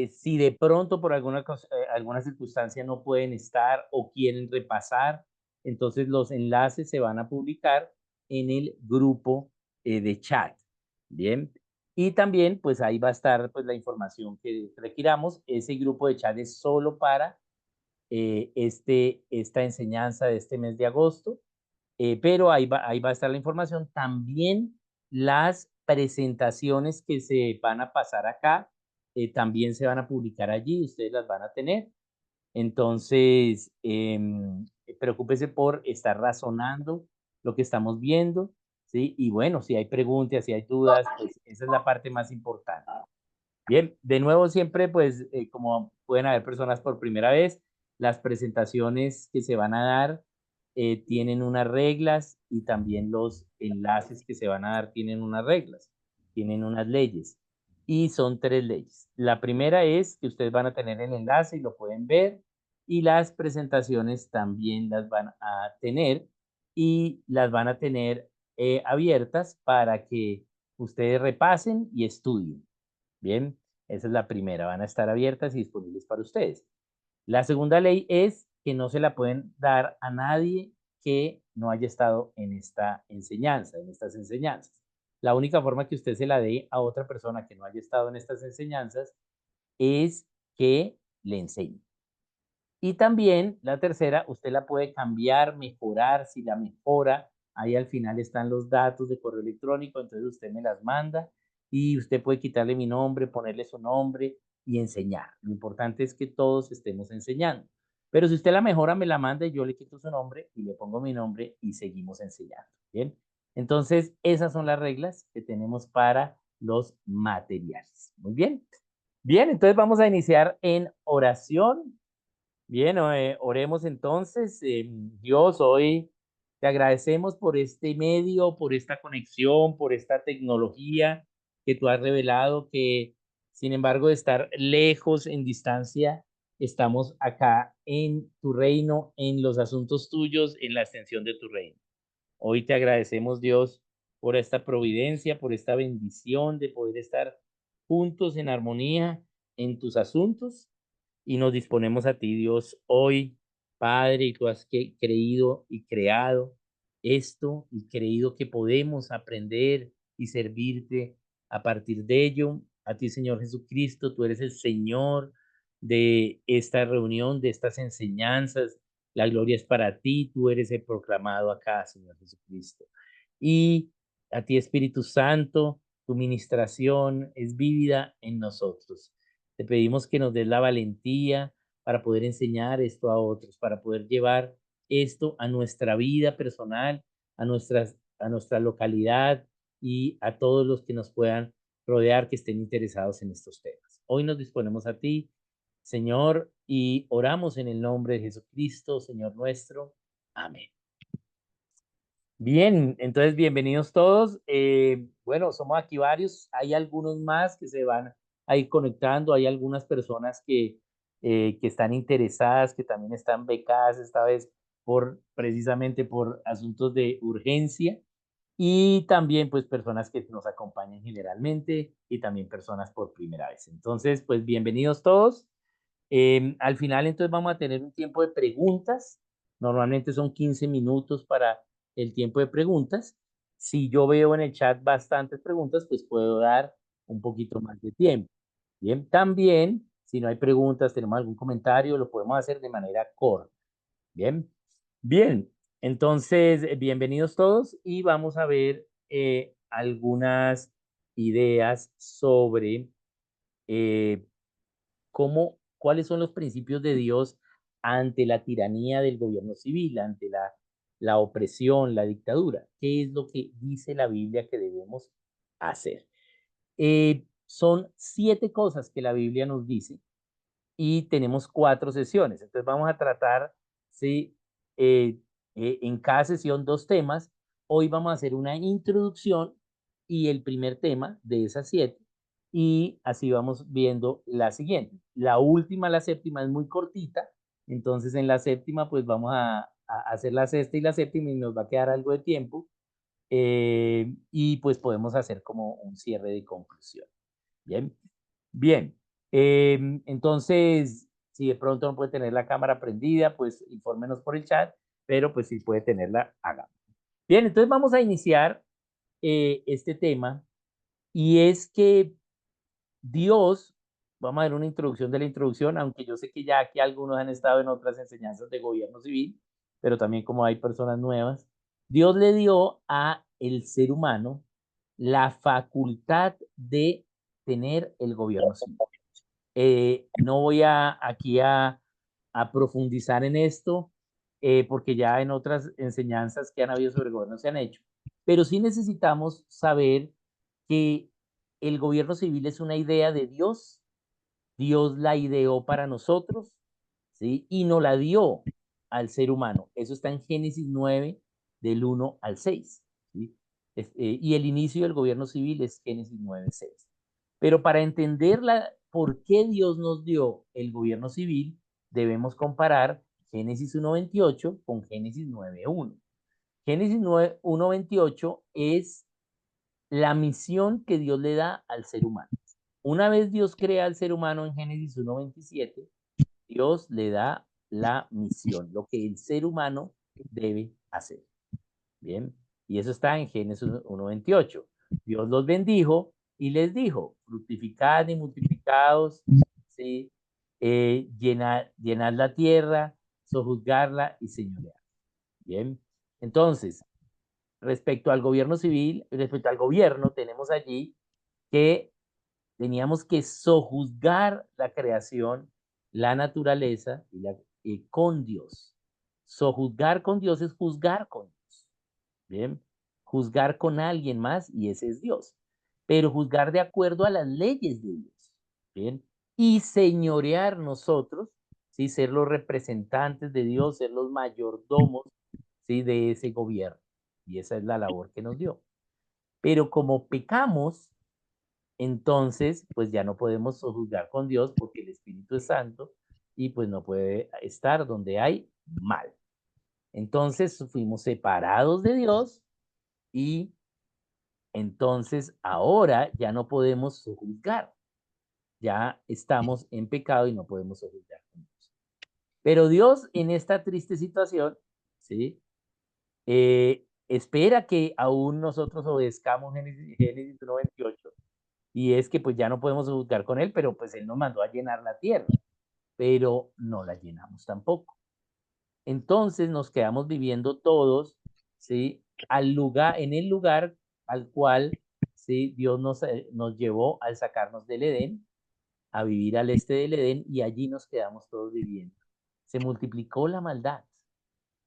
Si de pronto por alguna circunstancia no pueden estar o quieren repasar, entonces los enlaces se van a publicar en el grupo de chat. Bien. Y también, pues ahí va a estar pues, la información que requiramos. Ese grupo de chat es solo para esta enseñanza de este mes de agosto, pero ahí va a estar la información. También las presentaciones que se van a pasar acá, también se van a publicar allí, ustedes las van a tener. Entonces, preocúpese por estar razonando lo que estamos viendo, ¿sí? Y bueno, si hay preguntas, si hay dudas, pues esa es la parte más importante. Bien, de nuevo siempre, pues, como pueden haber personas por primera vez, las presentaciones que se van a dar tienen unas reglas y también los enlaces que se van a dar tienen unas reglas, tienen unas leyes. Y son tres leyes. La primera es que ustedes van a tener el enlace y lo pueden ver, y las presentaciones también las van a tener y las van a tener abiertas para que ustedes repasen y estudien. Bien, esa es la primera, van a estar abiertas y disponibles para ustedes. La segunda ley es que no se la pueden dar a nadie que no haya estado en esta enseñanza, en estas enseñanzas. La única forma que usted se la dé a otra persona que no haya estado en estas enseñanzas es que le enseñe. Y también la tercera, usted la puede cambiar, mejorar, si la mejora, ahí al final están los datos de correo electrónico, entonces usted me las manda y usted puede quitarle mi nombre, ponerle su nombre y enseñar. Lo importante es que todos estemos enseñando. Pero si usted la mejora, me la manda y yo le quito su nombre y le pongo mi nombre y seguimos enseñando. Bien. Entonces, esas son las reglas que tenemos para los materiales. Muy bien. Bien, entonces vamos a iniciar en oración. Bien, oremos entonces. Dios, hoy te agradecemos por este medio, por esta conexión, por esta tecnología que tú has revelado, que sin embargo de estar lejos, en distancia, estamos acá en tu reino, en los asuntos tuyos, en la extensión de tu reino. Hoy te agradecemos, Dios, por esta providencia, por esta bendición de poder estar juntos en armonía en tus asuntos y nos disponemos a ti, Dios, hoy, Padre, y tú has creído y creado esto y creído que podemos aprender y servirte a partir de ello. A ti, Señor Jesucristo, tú eres el Señor de esta reunión, de estas enseñanzas. La gloria es para ti, tú eres el proclamado acá, Señor Jesucristo. Y a ti, Espíritu Santo, tu ministración es vívida en nosotros. Te pedimos que nos des la valentía para poder enseñar esto a otros, para poder llevar esto a nuestra vida personal, a nuestra localidad y a todos los que nos puedan rodear que estén interesados en estos temas. Hoy nos disponemos a ti, Señor, y oramos en el nombre de Jesucristo, Señor nuestro. Amén. Bien, entonces bienvenidos todos. Bueno, somos aquí varios. Hay algunos más que se van a ir conectando. Hay algunas personas que están interesadas, que también están becadas esta vez precisamente por asuntos de urgencia. Y también pues personas que nos acompañan generalmente y también personas por primera vez. Entonces, pues bienvenidos todos. Al final, entonces, vamos a tener un tiempo de preguntas. Normalmente son 15 minutos para el tiempo de preguntas. Si yo veo en el chat bastantes preguntas, pues puedo dar un poquito más de tiempo. Bien, también, si no hay preguntas, tenemos algún comentario, lo podemos hacer de manera corta. Bien, bien. Entonces, bienvenidos todos y vamos a ver algunas ideas sobre eh, cuáles son los principios de Dios ante la tiranía del gobierno civil, ante la opresión, la dictadura. ¿Qué es lo que dice la Biblia que debemos hacer? Son 7 cosas que la Biblia nos dice y tenemos 4 sesiones. Entonces vamos a tratar, sí, en cada sesión 2 temas. Hoy vamos a hacer una introducción y el primer tema de esas 7 y así vamos viendo la siguiente. La última, la séptima, es muy cortita, entonces en la séptima pues vamos a hacer la sexta y la séptima y nos va a quedar algo de tiempo y pues podemos hacer como un cierre de conclusión. Bien, bien. Entonces, si de pronto no puede tener la cámara prendida, pues infórmenos por el chat, pero pues si puede tenerla, hágalo. Bien, entonces vamos a iniciar este tema y es que Dios, vamos a ver una introducción de la introducción, aunque yo sé que ya aquí algunos han estado en otras enseñanzas de gobierno civil, pero también como hay personas nuevas, Dios le dio a el ser humano la facultad de tener el gobierno civil. No voy aquí a profundizar en esto, porque ya en otras enseñanzas que han habido sobre gobierno se han hecho, pero sí necesitamos saber que el gobierno civil es una idea de Dios, Dios la ideó para nosotros, ¿sí? Y nos la dio al ser humano. Eso está en Génesis 9, del 1 al 6, ¿sí? Y el inicio del gobierno civil es Génesis 9, 6. Pero para entender por qué Dios nos dio el gobierno civil, debemos comparar Génesis 1:28 con Génesis 9:1. Génesis 1:28 es la misión que Dios le da al ser humano. Una vez Dios crea al ser humano en Génesis 1:27, Dios le da la misión, lo que el ser humano debe hacer. Bien, y eso está en Génesis 1:28. Dios los bendijo y les dijo, fructificad y multiplicaos, ¿sí? Llenad la tierra, sojuzgarla y señorear. Bien, entonces, respecto al gobierno civil, respecto al gobierno, tenemos allí que teníamos que sojuzgar la creación, la naturaleza con Dios. Sojuzgar con Dios es juzgar con Dios. Bien, juzgar con alguien más y ese es Dios. Pero juzgar de acuerdo a las leyes de Dios. Bien, y señorear nosotros, ¿sí? Ser los representantes de Dios, ser los mayordomos, ¿sí? De ese gobierno. Y esa es la labor que nos dio. Pero como pecamos, entonces, pues ya no podemos juzgar con Dios porque el Espíritu es Santo y pues no puede estar donde hay mal. Entonces fuimos separados de Dios y entonces ahora ya no podemos juzgar. Ya estamos en pecado y no podemos juzgar con Dios. Pero Dios en esta triste situación, ¿sí? Espera que aún nosotros obedezcamos Génesis 1:28 y es que pues ya no podemos juzgar con él, pero pues él nos mandó a llenar la tierra, pero no la llenamos tampoco. Entonces nos quedamos viviendo todos, ¿sí? En el lugar al cual, ¿sí? Dios nos llevó al sacarnos del Edén, a vivir al este del Edén y allí nos quedamos todos viviendo. Se multiplicó la maldad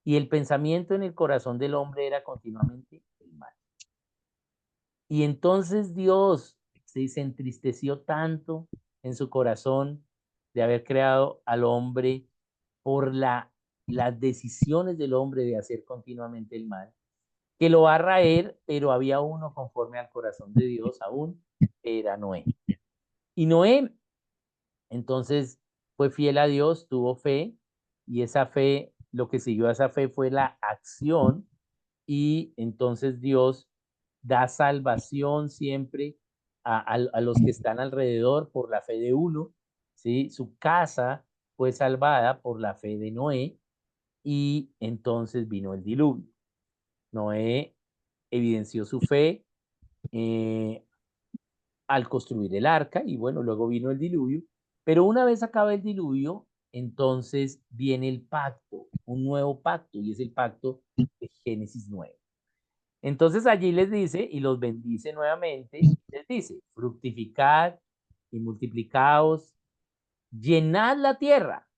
y el pensamiento en el corazón del hombre era continuamente el mal. Y entonces Dios, ¿sí? Se entristeció tanto en su corazón de haber creado al hombre por las decisiones del hombre de hacer continuamente el mal, que lo va a raer, pero había uno conforme al corazón de Dios aún, era Noé. Y Noé, entonces, fue fiel a Dios, tuvo fe, y esa fe, lo que siguió a esa fe fue la acción, y entonces Dios da salvación siempre a los que están alrededor por la fe de uno, ¿sí? Su casa fue salvada por la fe de Noé, y entonces vino el diluvio. Noé evidenció su fe eh, al construir el arca y bueno, luego vino el diluvio, pero una vez acaba el diluvio, entonces viene el pacto, un nuevo pacto y es el pacto de Génesis 9. Entonces allí les dice y los bendice nuevamente, les dice, fructificad y multiplicaos, llenad la tierra,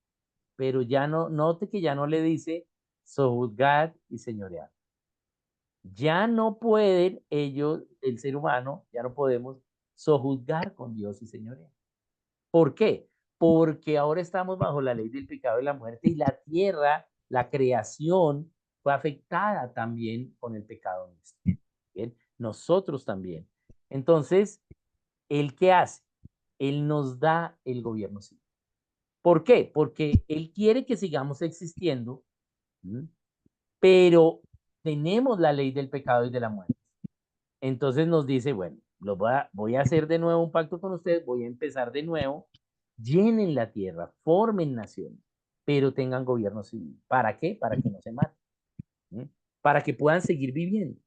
pero ya no, note que ya no le dice sojuzgad y señoread. Ya no pueden ellos, el ser humano, ya no podemos sojuzgar con Dios y señorear. ¿Por qué? Porque ahora estamos bajo la ley del pecado y la muerte y la tierra, la creación, fue afectada también con el pecado nuestro. ¿Bien? Nosotros también. Entonces, ¿él qué hace? Él nos da el gobierno civil. ¿Por qué? Porque él quiere que sigamos existiendo, ¿m? Pero tenemos la ley del pecado y de la muerte. Entonces nos dice, bueno, voy a hacer de nuevo un pacto con ustedes, voy a empezar de nuevo, llenen la tierra, formen naciones, pero tengan gobierno civil. ¿Para qué? Para que no se maten, ¿sí? Para que puedan seguir viviendo.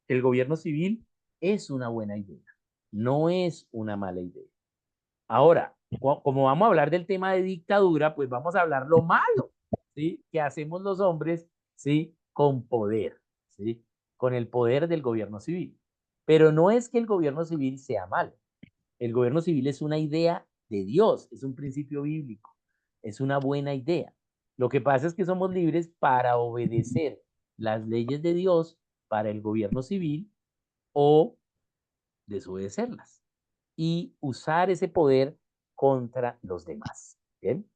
El gobierno civil es una buena idea, no es una mala idea. Ahora, como vamos a hablar del tema de dictadura, pues vamos a hablar lo malo, ¿sí? Que hacemos los hombres, ¿sí? Con poder, ¿sí? Con el poder del gobierno civil. Pero no es que el gobierno civil sea malo. El gobierno civil es una idea de Dios, es un principio bíblico, es una buena idea. Lo que pasa es que somos libres para obedecer las leyes de Dios para el gobierno civil o desobedecerlas y usar ese poder contra los demás. ¿Bien?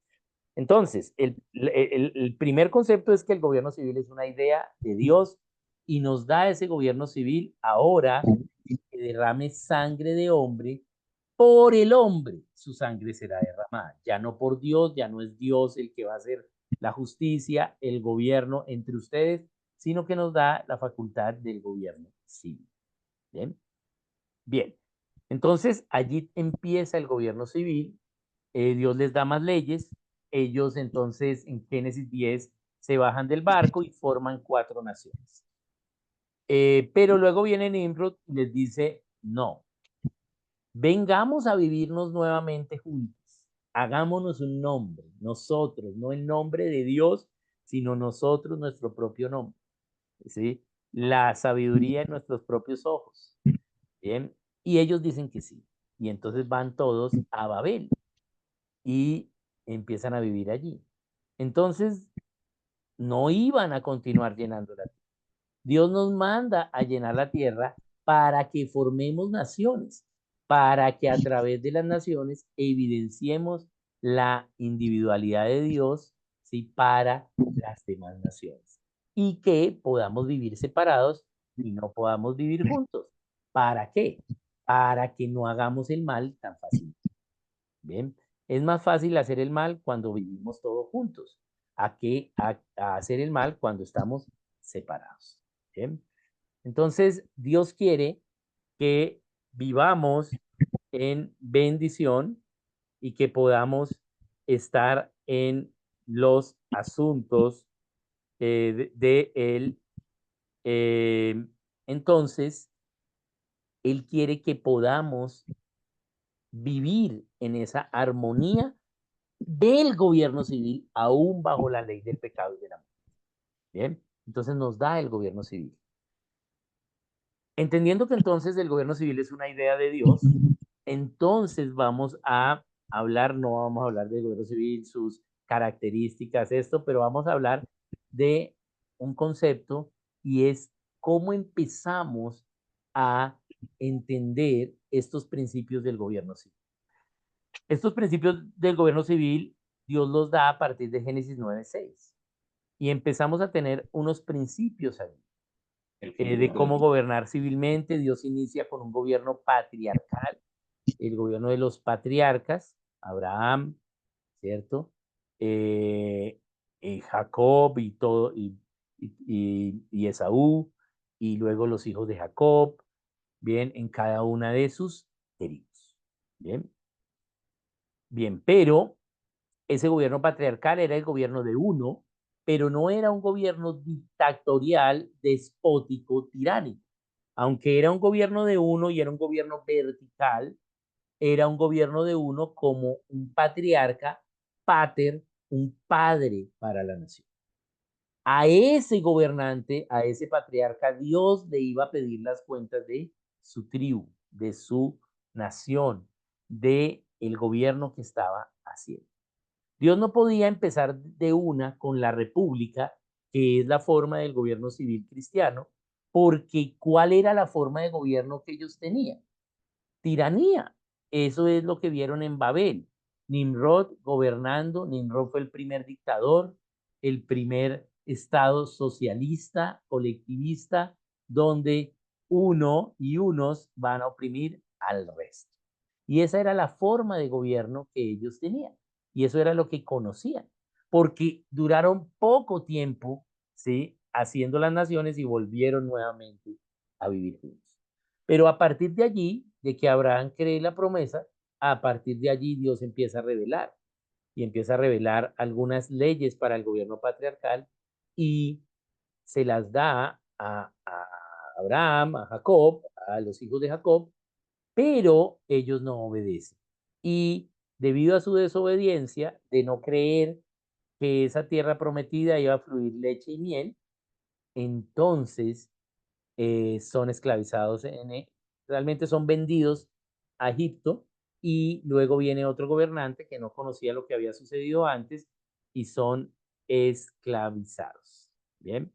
Entonces, el primer concepto es que el gobierno civil es una idea de Dios y nos da ese gobierno civil ahora que derrame sangre de hombre por el hombre, su sangre será derramada. Ya no por Dios, ya no es Dios el que va a hacer la justicia, el gobierno entre ustedes, sino que nos da la facultad del gobierno civil. Bien, bien. Entonces, allí empieza el gobierno civil, Dios les da más leyes, ellos entonces en Génesis 10 se bajan del barco y forman 4 naciones. Pero luego viene Nimrod y les dice, no, vengamos a vivirnos nuevamente juntos, hagámonos un nombre, nosotros, no el nombre de Dios, sino nosotros, nuestro propio nombre, ¿sí? La sabiduría en nuestros propios ojos, ¿bien? Y ellos dicen que sí. Y entonces van todos a Babel y empiezan a vivir allí. Entonces, no iban a continuar llenando la tierra. Dios nos manda a llenar la tierra para que formemos naciones, para que a través de las naciones evidenciemos la individualidad de Dios, ¿sí? Para las demás naciones. Y que podamos vivir separados y no podamos vivir juntos. ¿Para qué? Para que no hagamos el mal tan fácil. Bien, es más fácil hacer el mal cuando vivimos todos juntos, a hacer el mal cuando estamos separados. Bien, entonces Dios quiere que vivamos en bendición y que podamos estar en los asuntos de Él. eh, entonces, Él quiere que podamos vivir en esa armonía del gobierno civil, aún bajo la ley del pecado y de la muerte. Bien, entonces nos da el gobierno civil. Entendiendo que entonces el gobierno civil es una idea de Dios, entonces vamos a hablar, no vamos a hablar del gobierno civil, sus características, esto, pero vamos a hablar de un concepto y es cómo empezamos a entender estos principios del gobierno civil. Estos principios del gobierno civil, Dios los da a partir de Génesis 9:6 y empezamos a tener unos principios ahí de cómo gobernar civilmente. Dios inicia con un gobierno patriarcal, el gobierno de los patriarcas, Abraham, ¿cierto? Eh, Jacob y todo, y Esaú, y luego los hijos de Jacob, bien, en cada una de sus tribus, bien, bien, pero ese gobierno patriarcal era el gobierno de uno, pero no era un gobierno dictatorial, despótico, tiránico. Aunque era un gobierno de uno y era un gobierno vertical, era un gobierno de uno como un patriarca, pater, un padre para la nación. A ese gobernante, a ese patriarca, Dios le iba a pedir las cuentas de su tribu, de su nación, de el gobierno que estaba haciendo. Dios no podía empezar de una con la república, que es la forma del gobierno civil cristiano, porque ¿cuál era la forma de gobierno que ellos tenían? Tiranía. Eso es lo que vieron en Babel. Nimrod gobernando, Nimrod fue el primer dictador, el primer estado socialista, colectivista, donde uno y unos van a oprimir al resto. Y esa era la forma de gobierno que ellos tenían. Y eso era lo que conocían, porque duraron poco tiempo, ¿sí? Haciendo las naciones y volvieron nuevamente a vivir juntos. Pero a partir de allí, de que Abraham cree la promesa, a partir de allí Dios empieza a revelar y empieza a revelar algunas leyes para el gobierno patriarcal y se las da a Abraham, a Jacob, a los hijos de Jacob, pero ellos no obedecen. Y debido a su desobediencia, de no creer que esa tierra prometida iba a fluir leche y miel, entonces son esclavizados realmente son vendidos a Egipto y luego viene otro gobernante que no conocía lo que había sucedido antes y son esclavizados. Bien.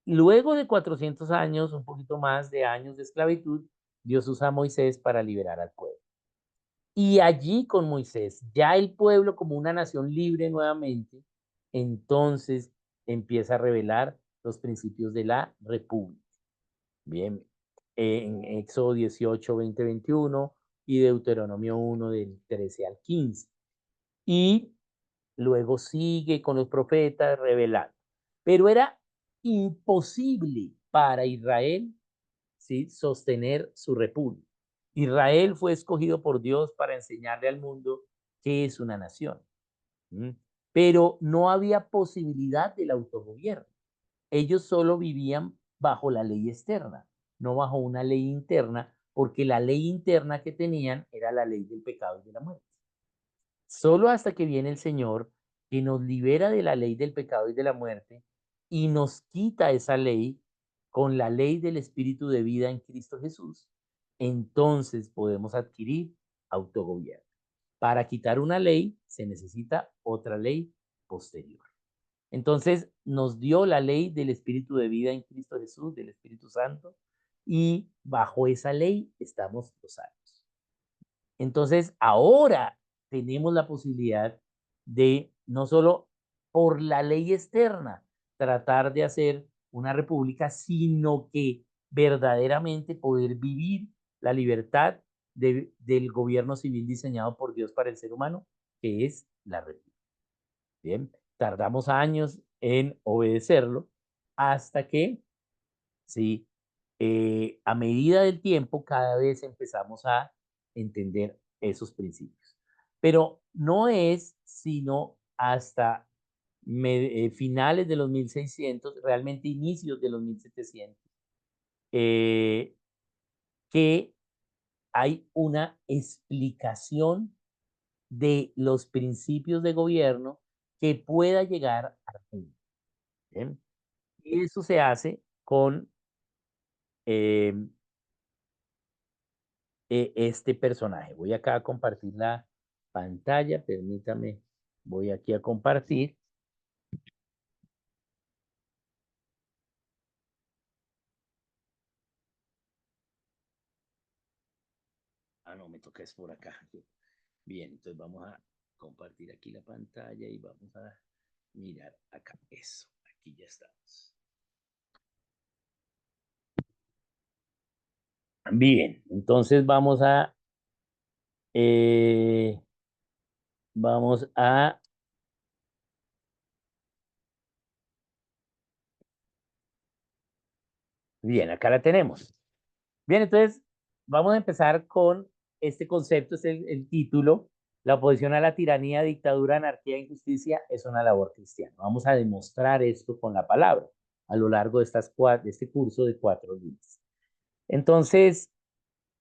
Luego de 400 años, un poquito más de años de esclavitud, Dios usa a Moisés para liberar al pueblo. Y allí con Moisés, ya el pueblo como una nación libre nuevamente, entonces empieza a revelar los principios de la república. Bien, en Éxodo 18, 20, 21 y Deuteronomio 1 del 13 al 15. Y luego sigue con los profetas revelando. Pero era imposible para Israel, ¿sí?, sostener su república. Israel fue escogido por Dios para enseñarle al mundo qué es una nación. ¿M? Pero no había posibilidad del autogobierno. Ellos solo vivían bajo la ley externa, no bajo una ley interna, porque la ley interna que tenían era la ley del pecado y de la muerte. Solo hasta que viene el Señor, que nos libera de la ley del pecado y de la muerte y nos quita esa ley con la ley del Espíritu de vida en Cristo Jesús, entonces podemos adquirir autogobierno. Para quitar una ley se necesita otra ley posterior. Entonces nos dio la ley del Espíritu de vida en Cristo Jesús, del Espíritu Santo, y bajo esa ley estamos los salvos. Entonces ahora tenemos la posibilidad de no solo por la ley externa tratar de hacer una república, sino que verdaderamente poder vivir la libertad del gobierno civil diseñado por Dios para el ser humano, que es la república. Bien, tardamos años en obedecerlo hasta que, sí, a medida del tiempo, cada vez empezamos a entender esos principios. Pero no es sino hasta finales de los 1600, realmente inicios de los 1700, eh, que hay una explicación de los principios de gobierno que pueda llegar a fin. Bien. Y eso se hace con em, este personaje. Voy acá a compartir la pantalla, permítame, voy aquí a compartir. Ah, no, me toca es por acá. Bien, entonces vamos a compartir aquí la pantalla y vamos a mirar acá. Eso, aquí ya estamos. Bien, entonces eh, vamos a, bien, acá la tenemos. Bien, entonces vamos a empezar con este concepto, es el título. La oposición a la tiranía, dictadura, anarquía e injusticia es una labor cristiana. Vamos a demostrar esto con la palabra a lo largo de, de este curso de 4 días. Entonces,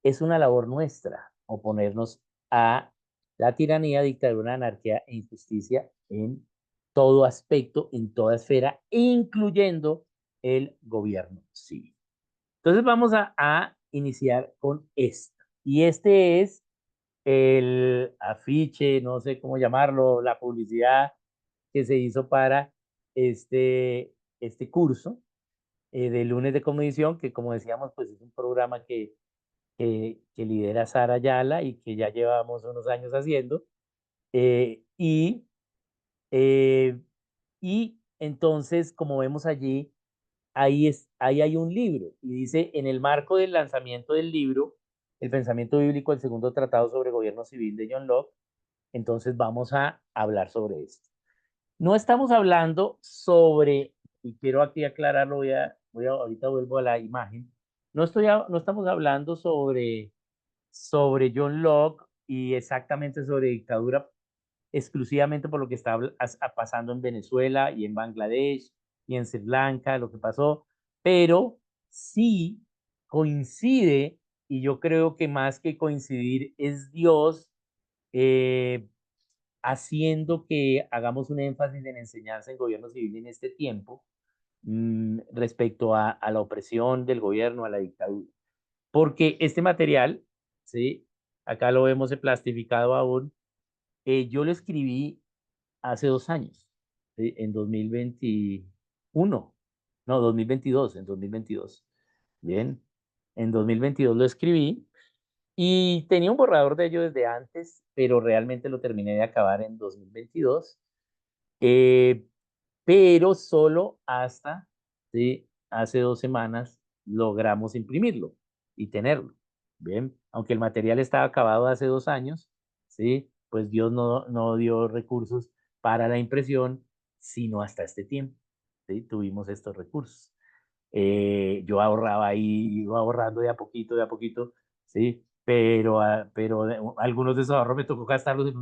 es una labor nuestra oponernos a la tiranía, dictadura, anarquía e injusticia en todo aspecto, en toda esfera, incluyendo el gobierno civil. Entonces vamos a iniciar con esto. Y este es el afiche, no sé cómo llamarlo, la publicidad que se hizo para este curso de lunes de Comedición, que como decíamos, pues es un programa que lidera Sara Ayala y que ya llevamos unos años haciendo. eh, y, eh, y entonces, como vemos allí, ahí hay un libro y dice, en el marco del lanzamiento del libro, El pensamiento bíblico, el segundo tratado sobre gobierno civil de John Locke, entonces vamos a hablar sobre esto. No estamos hablando sobre, y quiero aquí aclararlo, ahorita vuelvo a la imagen, no estamos hablando sobre sobre John Locke y exactamente sobre dictadura, exclusivamente por lo que está pasando en Venezuela y en Bangladesh y en Sri Lanka, lo que pasó, pero sí coincide, y yo creo que más que coincidir es Dios eh, haciendo que hagamos un énfasis en enseñanza en gobierno civil en este tiempo, respecto a la opresión del gobierno, a la dictadura. Porque este material, ¿sí? Acá lo vemos plastificado aún, yo lo escribí hace 2 años, ¿sí? En 2021, no, 2022, en 2022. Bien, en 2022 lo escribí y tenía un borrador de ello desde antes, pero realmente lo terminé de acabar en 2022. Eh, pero solo hasta, ¿sí? Hace 2 semanas logramos imprimirlo y tenerlo, ¿bien? Aunque el material estaba acabado hace 2 años, ¿sí? Pues Dios no dio recursos para la impresión, sino hasta este tiempo, ¿sí? Tuvimos estos recursos. Yo ahorraba ahí, iba ahorrando de a poquito, ¿sí? Pero algunos de esos ahorros me tocó gastarlos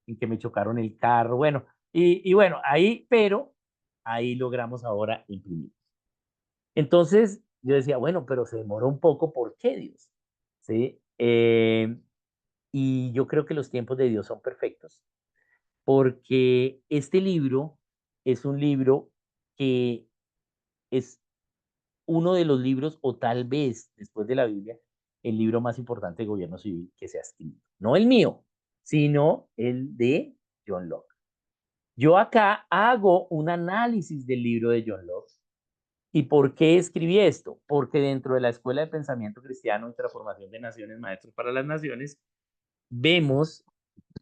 en que me chocaron el carro, bueno, y bueno, ahí, pero ahí logramos ahora imprimir. Entonces yo decía, bueno, pero se demoró un poco, ¿por qué Dios? ¿Sí? Y yo creo que los tiempos de Dios son perfectos, porque este libro es un libro que es uno de los libros, o tal vez después de la Biblia, el libro más importante de gobierno civil que se ha escrito. No el mío, sino el de John Locke. Yo acá hago un análisis del libro de John Locke. ¿Y por qué escribí esto? Porque dentro de la Escuela de Pensamiento Cristiano y Transformación de Naciones, Maestros para las Naciones, vemos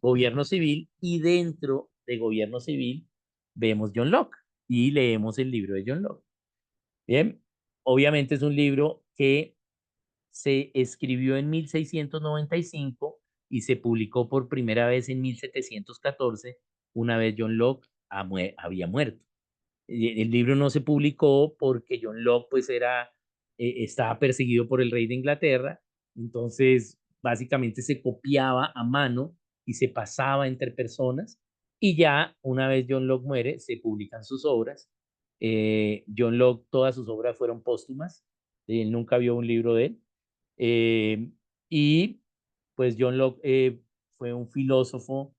gobierno civil y dentro de gobierno civil vemos John Locke y leemos el libro de John Locke. Bien, obviamente es un libro que se escribió en 1695 y se publicó por primera vez en 1714, una vez John Locke había muerto. El libro no se publicó porque John Locke pues estaba perseguido por el rey de Inglaterra, entonces básicamente se copiaba a mano y se pasaba entre personas y ya una vez John Locke muere se publican sus obras. John Locke, todas sus obras fueron póstumas, él nunca vio un libro de él. Eh, y pues John Locke fue un filósofo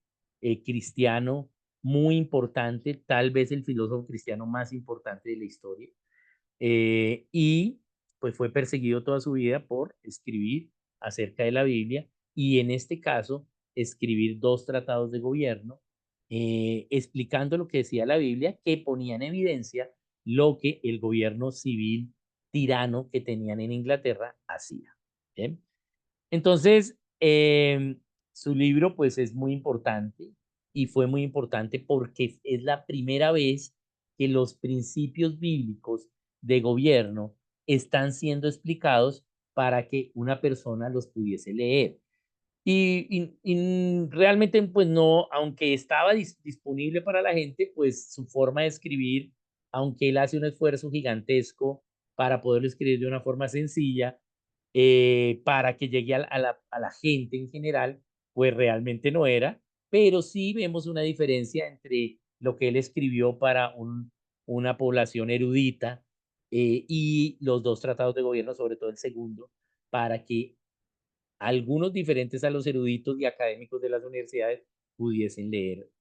cristiano muy importante, tal vez el filósofo cristiano más importante de la historia. Y pues fue perseguido toda su vida por escribir acerca de la Biblia y en este caso escribir 2 tratados de gobierno explicando lo que decía la Biblia, que ponía en evidencia lo que el gobierno civil tirano que tenían en Inglaterra hacía. ¿Bien? Entonces, su libro, pues, es muy importante, y fue muy importante porque es la primera vez que los principios bíblicos de gobierno están siendo explicados para que una persona los pudiese leer. Y realmente, pues no, aunque estaba disponible para la gente, pues su forma de escribir, aunque él hace un esfuerzo gigantesco para poderlo escribir de una forma sencilla, para que llegue a la gente en general, pues realmente no era, pero sí vemos una diferencia entre lo que él escribió para una población erudita y los 2 tratados de gobierno, sobre todo el segundo, para que algunos diferentes a los eruditos y académicos de las universidades pudiesen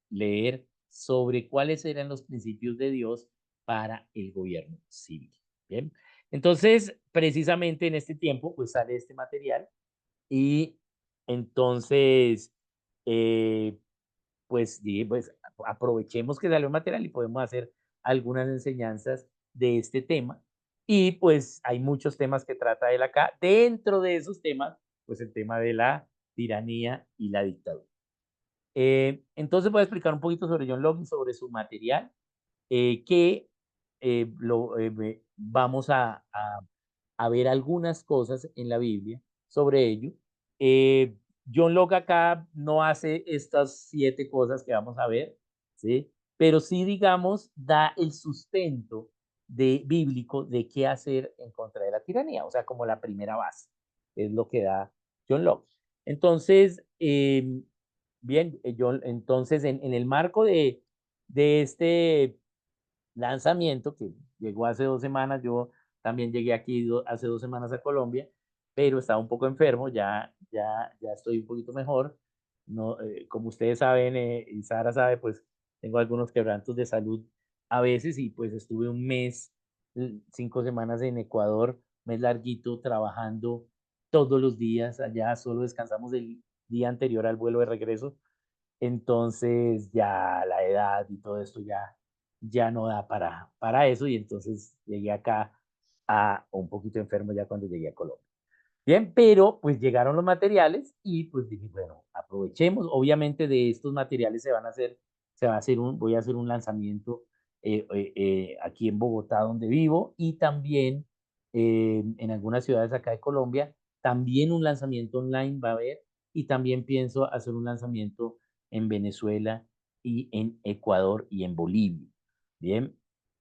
leer sobre cuáles eran los principios de Dios para el gobierno civil. Bien, entonces, precisamente en este tiempo, pues sale este material y entonces, eh, pues dije, pues aprovechemos que salió material y podemos hacer algunas enseñanzas de este tema. Y pues hay muchos temas que trata él acá. Dentro de esos temas, pues el tema de la tiranía y la dictadura. Entonces voy a explicar un poquito sobre John Locke y sobre su material, que vamos a ver algunas cosas en la Biblia sobre ello. Eh, John Locke acá no hace estas 7 cosas que vamos a ver, ¿sí? Pero sí, digamos, da el sustento bíblico de qué hacer en contra de la tiranía, o sea, como la primera base, es lo que da John Locke. Entonces, bien, yo entonces en el marco de este lanzamiento que llegó hace 2 semanas. Yo también llegué aquí hace 2 semanas a Colombia, pero estaba un poco enfermo, ya estoy un poquito mejor. No, como ustedes saben, y Sara sabe, pues tengo algunos quebrantos de salud a veces y pues estuve un mes, 5 semanas en Ecuador, mes larguito, trabajando todos los días allá, solo descansamos el día anterior al vuelo de regreso. Entonces ya la edad y todo esto ya no da para eso, y entonces llegué acá un poquito enfermo ya cuando llegué a Colombia. Bien, pero pues llegaron los materiales y pues dije, bueno, aprovechemos. Obviamente de estos materiales se va a hacer voy a hacer un lanzamiento aquí en Bogotá, donde vivo, y también en algunas ciudades acá de Colombia. También un lanzamiento online va a haber, y también pienso hacer un lanzamiento en Venezuela y en Ecuador y en Bolivia. Bien,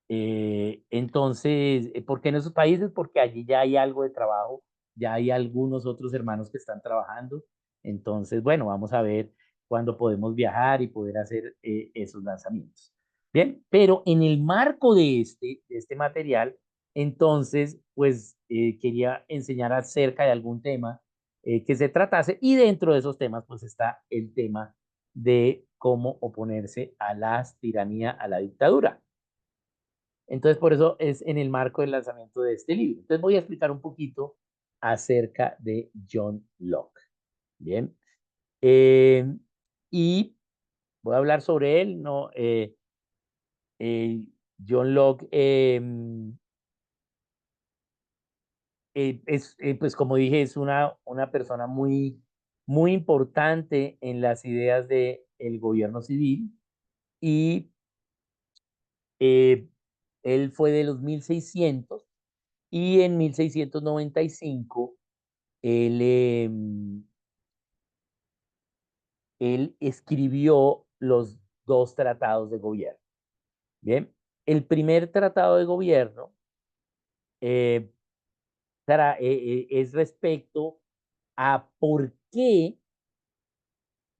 entonces, ¿por qué en esos países? Porque allí ya hay algo de trabajo, ya hay algunos otros hermanos que están trabajando. Entonces, bueno, vamos a ver cuándo podemos viajar y poder hacer esos lanzamientos. Bien, pero en el marco de este material, entonces, pues quería enseñar acerca de algún tema que se tratase, y dentro de esos temas, pues está el tema de cómo oponerse a la tiranía, a la dictadura. Entonces, por eso es en el marco del lanzamiento de este libro. Entonces, voy a explicar un poquito acerca de John Locke. Bien. Eh, y voy a hablar sobre él, ¿no? Eh, John Locke pues como dije, es una persona muy importante en las ideas del gobierno civil, y eh, él fue de los 1600, y en 1695 él, él escribió los dos tratados de gobierno. Bien, el primer tratado de gobierno eh, es respecto a por qué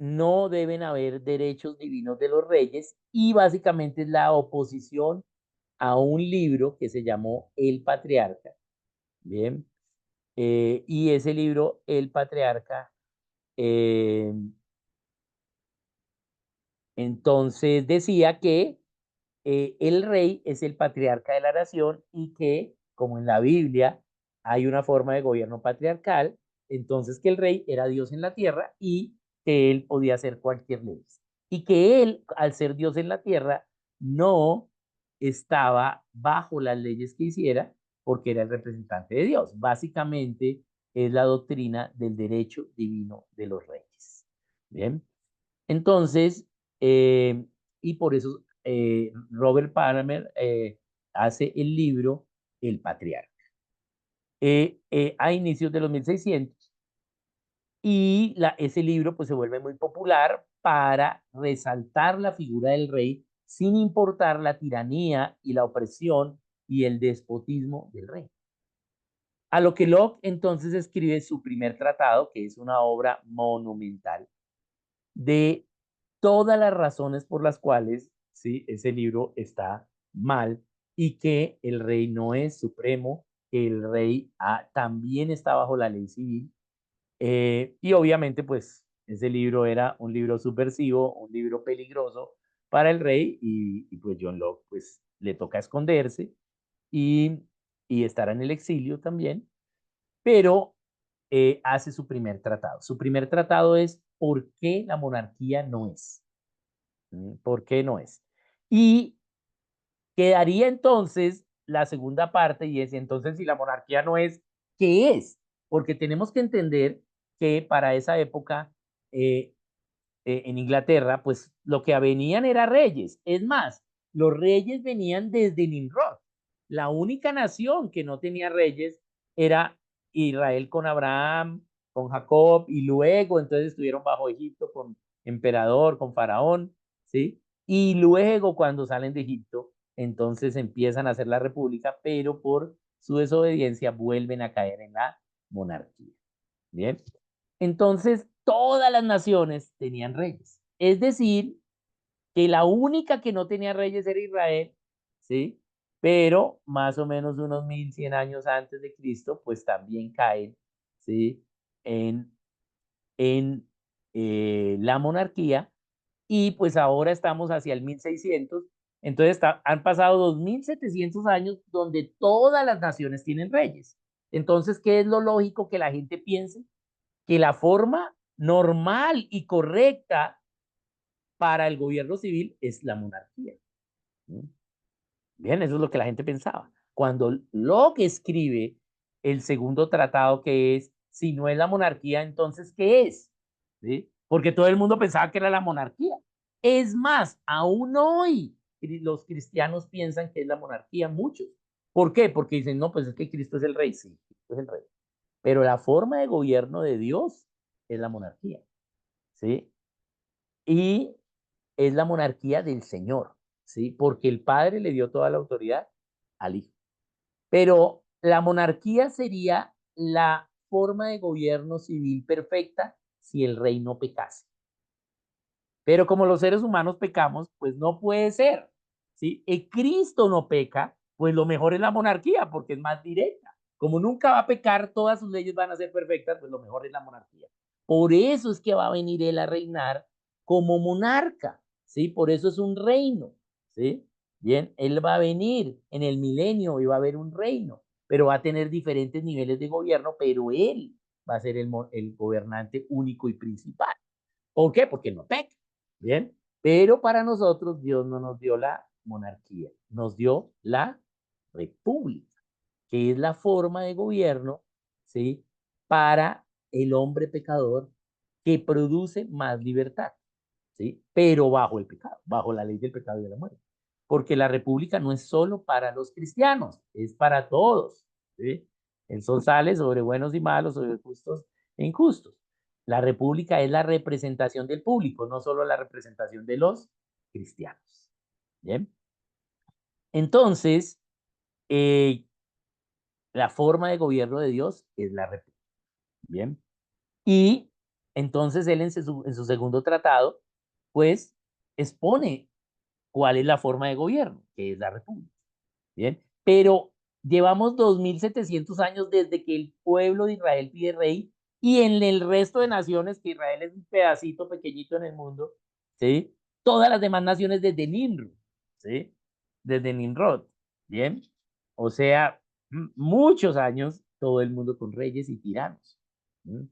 no deben haber derechos divinos de los reyes, y básicamente es la oposición a un libro que se llamó El Patriarca. Bien, y ese libro, El Patriarca, eh, entonces decía que el rey es el patriarca de la nación, y que, como en la Biblia hay una forma de gobierno patriarcal, entonces que el rey era Dios en la tierra y que él podía hacer cualquier ley. Y que él, al ser Dios en la tierra, no estaba bajo las leyes que hiciera, porque era el representante de Dios. Básicamente es la doctrina del derecho divino de los reyes. Bien. Entonces, y por eso Robert Palmer hace el libro El Patriarca a inicios de los 1600, y ese libro pues se vuelve muy popular para resaltar la figura del rey sin importar la tiranía y la opresión y el despotismo del rey. A lo que Locke entonces escribe su primer tratado, que es una obra monumental, de todas las razones por las cuales, ¿sí?, ese libro está mal, y que el rey no es supremo, que el rey también está bajo la ley civil. Y obviamente, pues, ese libro era un libro subversivo, un libro peligroso para el rey, y pues John Locke, pues, le toca esconderse y, y estar en el exilio también, pero hace su primer tratado. Su primer tratado es ¿por qué la monarquía no es? ¿Por qué no es? Y quedaría entonces la segunda parte, y es entonces, si la monarquía no es, ¿qué es? Porque tenemos que entender que para esa época eh, en Inglaterra, pues lo que venían era reyes. Es más, los reyes venían desde Nimrod. La única nación que no tenía reyes era Israel, con Abraham, con Jacob, y luego entonces estuvieron bajo Egipto con emperador, con faraón, ¿sí? Y luego cuando salen de Egipto, entonces empiezan a hacer la república, pero por su desobediencia vuelven a caer en la monarquía. Bien. Entonces, todas las naciones tenían reyes. Es decir, que la única que no tenía reyes era Israel, ¿sí? Pero más o menos unos 1100 años antes de Cristo, pues también caen, ¿sí? En, en la monarquía y pues ahora estamos hacia el 1600. Entonces han pasado 2700 años donde todas las naciones tienen reyes. Entonces, ¿qué es lo lógico que la gente piense? Que la forma normal y correcta para el gobierno civil es la monarquía. ¿Sí? Bien, eso es lo que la gente pensaba. Cuando Locke escribe el segundo tratado, que es, si no es la monarquía, entonces, ¿qué es? ¿Sí? Porque todo el mundo pensaba que era la monarquía. Es más, aún hoy los cristianos piensan que es la monarquía, muchos. ¿Por qué? Porque dicen, no, pues es que Cristo es el rey, sí, Cristo es el rey. Pero la forma de gobierno de Dios es la monarquía, ¿sí? Y es la monarquía del Señor, ¿sí? Porque el Padre le dio toda la autoridad al Hijo. Pero la monarquía sería la forma de gobierno civil perfecta si el rey no pecase. Pero como los seres humanos pecamos, pues no puede ser, ¿sí? Y Cristo no peca, pues lo mejor es la monarquía porque es más directa. Como nunca va a pecar, todas sus leyes van a ser perfectas, pues lo mejor es la monarquía. Por eso es que va a venir él a reinar como monarca, ¿sí? Por eso es un reino, ¿sí? Bien, él va a venir en el milenio y va a haber un reino, pero va a tener diferentes niveles de gobierno, pero él va a ser el gobernante único y principal. ¿Por qué? Porque no peca. Bien. Pero para nosotros Dios no nos dio la monarquía, nos dio la república, que es la forma de gobierno, ¿sí? Para el hombre pecador que produce más libertad, ¿sí? Pero bajo el pecado, bajo la ley del pecado y de la muerte. Porque la república no es solo para los cristianos, es para todos, ¿sí? El sol sale sobre buenos y malos, sobre justos e injustos. La república es la representación del público, no solo la representación de los cristianos. Bien. Entonces, eh, la forma de gobierno de Dios es la república. Bien. Y entonces él en su segundo tratado, pues expone cuál es la forma de gobierno, que es la república. Bien. Pero llevamos 2700 años desde que el pueblo de Israel pide rey y en el resto de naciones, que Israel es un pedacito pequeñito en el mundo, ¿sí? Todas las demás naciones desde Nimrod, ¿sí? Desde Nimrod, ¿bien? O sea, muchos años todo el mundo con reyes y tiranos. ¿Sí?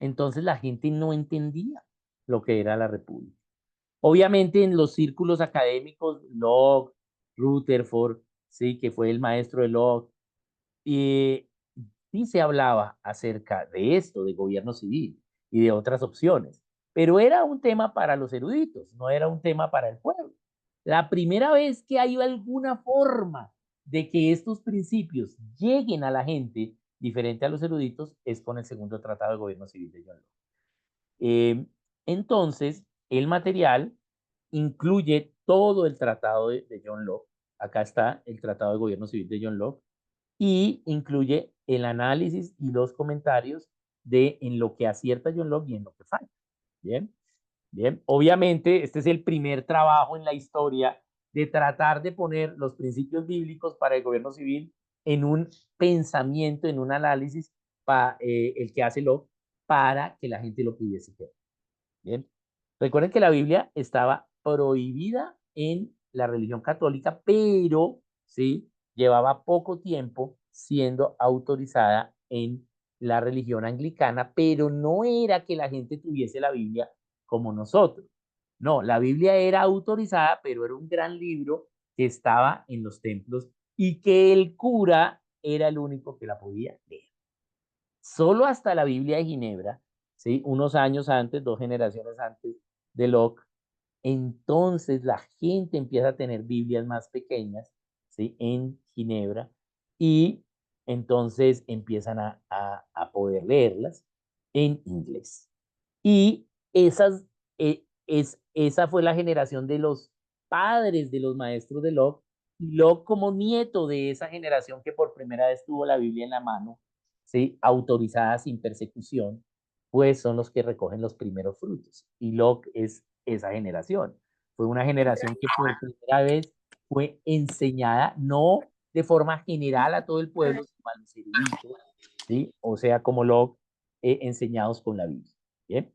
Entonces la gente no entendía lo que era la república. Obviamente en los círculos académicos, Locke, Rutherford, sí, que fue el maestro de Locke, y sí se hablaba acerca de esto, de gobierno civil y de otras opciones, pero era un tema para los eruditos, no era un tema para el pueblo. La primera vez que hay alguna forma de que estos principios lleguen a la gente diferente a los eruditos es con el segundo tratado de gobierno civil de John Locke. Entonces, el material incluye todo el tratado de John Locke. Acá está el tratado de gobierno civil de John Locke y incluye el análisis y los comentarios de en lo que acierta John Locke y en lo que falla. Bien, bien. Obviamente, este es el primer trabajo en la historia de tratar de poner los principios bíblicos para el gobierno civil en un pensamiento, en un análisis, el que hace Locke, para que la gente lo pudiese ver. Bien. Recuerden que la Biblia estaba prohibida en la religión católica, pero sí llevaba poco tiempo siendo autorizada en la religión anglicana, pero no era que la gente tuviese la Biblia como nosotros. No, la Biblia era autorizada, pero era un gran libro que estaba en los templos y que el cura era el único que la podía leer. Solo hasta la Biblia de Ginebra, ¿sí? Unos años antes, 2 generaciones antes de Locke, entonces la gente empieza a tener Biblias más pequeñas, ¿sí? En Ginebra, y entonces empiezan a poder leerlas en inglés. Y esa fue la generación de los padres de los maestros de Locke, y Locke como nieto de esa generación que por primera vez tuvo la Biblia en la mano, ¿sí? Autorizada sin persecución, pues son los que recogen los primeros frutos. Y Locke es esa generación. Fue una generación que por primera vez fue enseñada, no de forma general a todo el pueblo, sino a los eruditos, ¿sí? O sea, como Locke, enseñados con la Biblia. ¿Bien?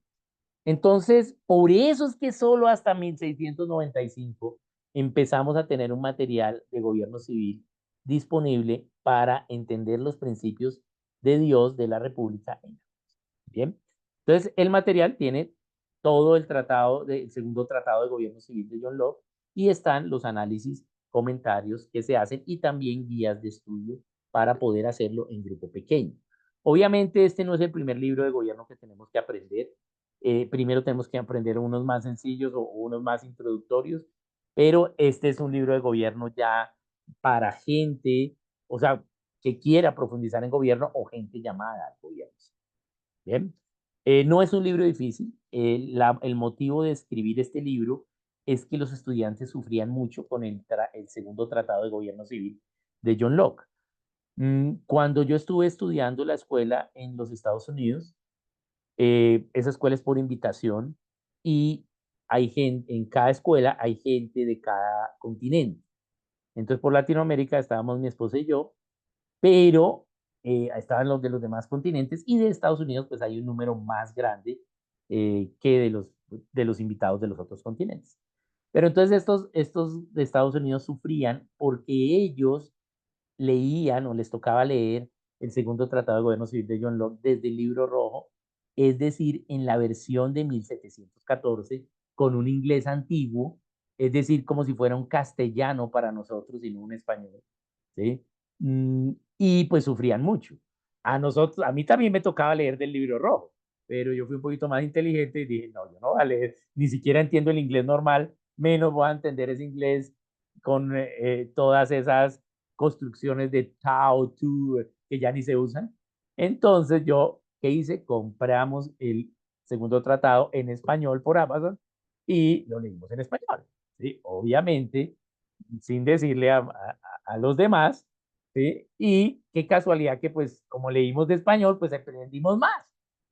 Entonces, por eso es que solo hasta 1695 empezamos a tener un material de gobierno civil disponible para entender los principios de Dios de la República. Bien, entonces el material tiene todo el segundo tratado de gobierno civil de John Locke y están los análisis, comentarios que se hacen y también guías de estudio para poder hacerlo en grupo pequeño. Obviamente este no es el primer libro de gobierno que tenemos que aprender. Primero tenemos que aprender unos más sencillos o unos más introductorios, pero este es un libro de gobierno ya para gente, o sea, que quiera profundizar en gobierno o gente llamada al gobierno. Bien, no es un libro difícil. El motivo de escribir este libro es que los estudiantes sufrían mucho con el segundo tratado de gobierno civil de John Locke. Cuando yo estuve estudiando la escuela en los Estados Unidos, esa escuela es por invitación y hay gente, en cada escuela hay gente de cada continente. Entonces, por Latinoamérica estábamos mi esposa y yo, pero estaban los de los demás continentes y de Estados Unidos pues hay un número más grande que de los invitados de los otros continentes. Pero entonces estos de Estados Unidos sufrían porque ellos leían o les tocaba leer el segundo tratado de gobierno civil de John Locke desde el libro rojo, es decir, en la versión de 1714 con un inglés antiguo, es decir, como si fuera un castellano para nosotros y no un español, ¿sí? Y pues sufrían mucho. A nosotros, a mí también me tocaba leer del libro rojo, pero yo fui un poquito más inteligente y dije, no, yo no voy a leer, ni siquiera entiendo el inglés normal, menos voy a entender ese inglés con todas esas construcciones de Tao, Tu, que ya ni se usan. Entonces yo, ¿qué hice? Compramos el segundo tratado en español por Amazon y lo leímos en español. ¿Sí? Obviamente, sin decirle a los demás, ¿sí? Y qué casualidad que pues como leímos de español, pues aprendimos más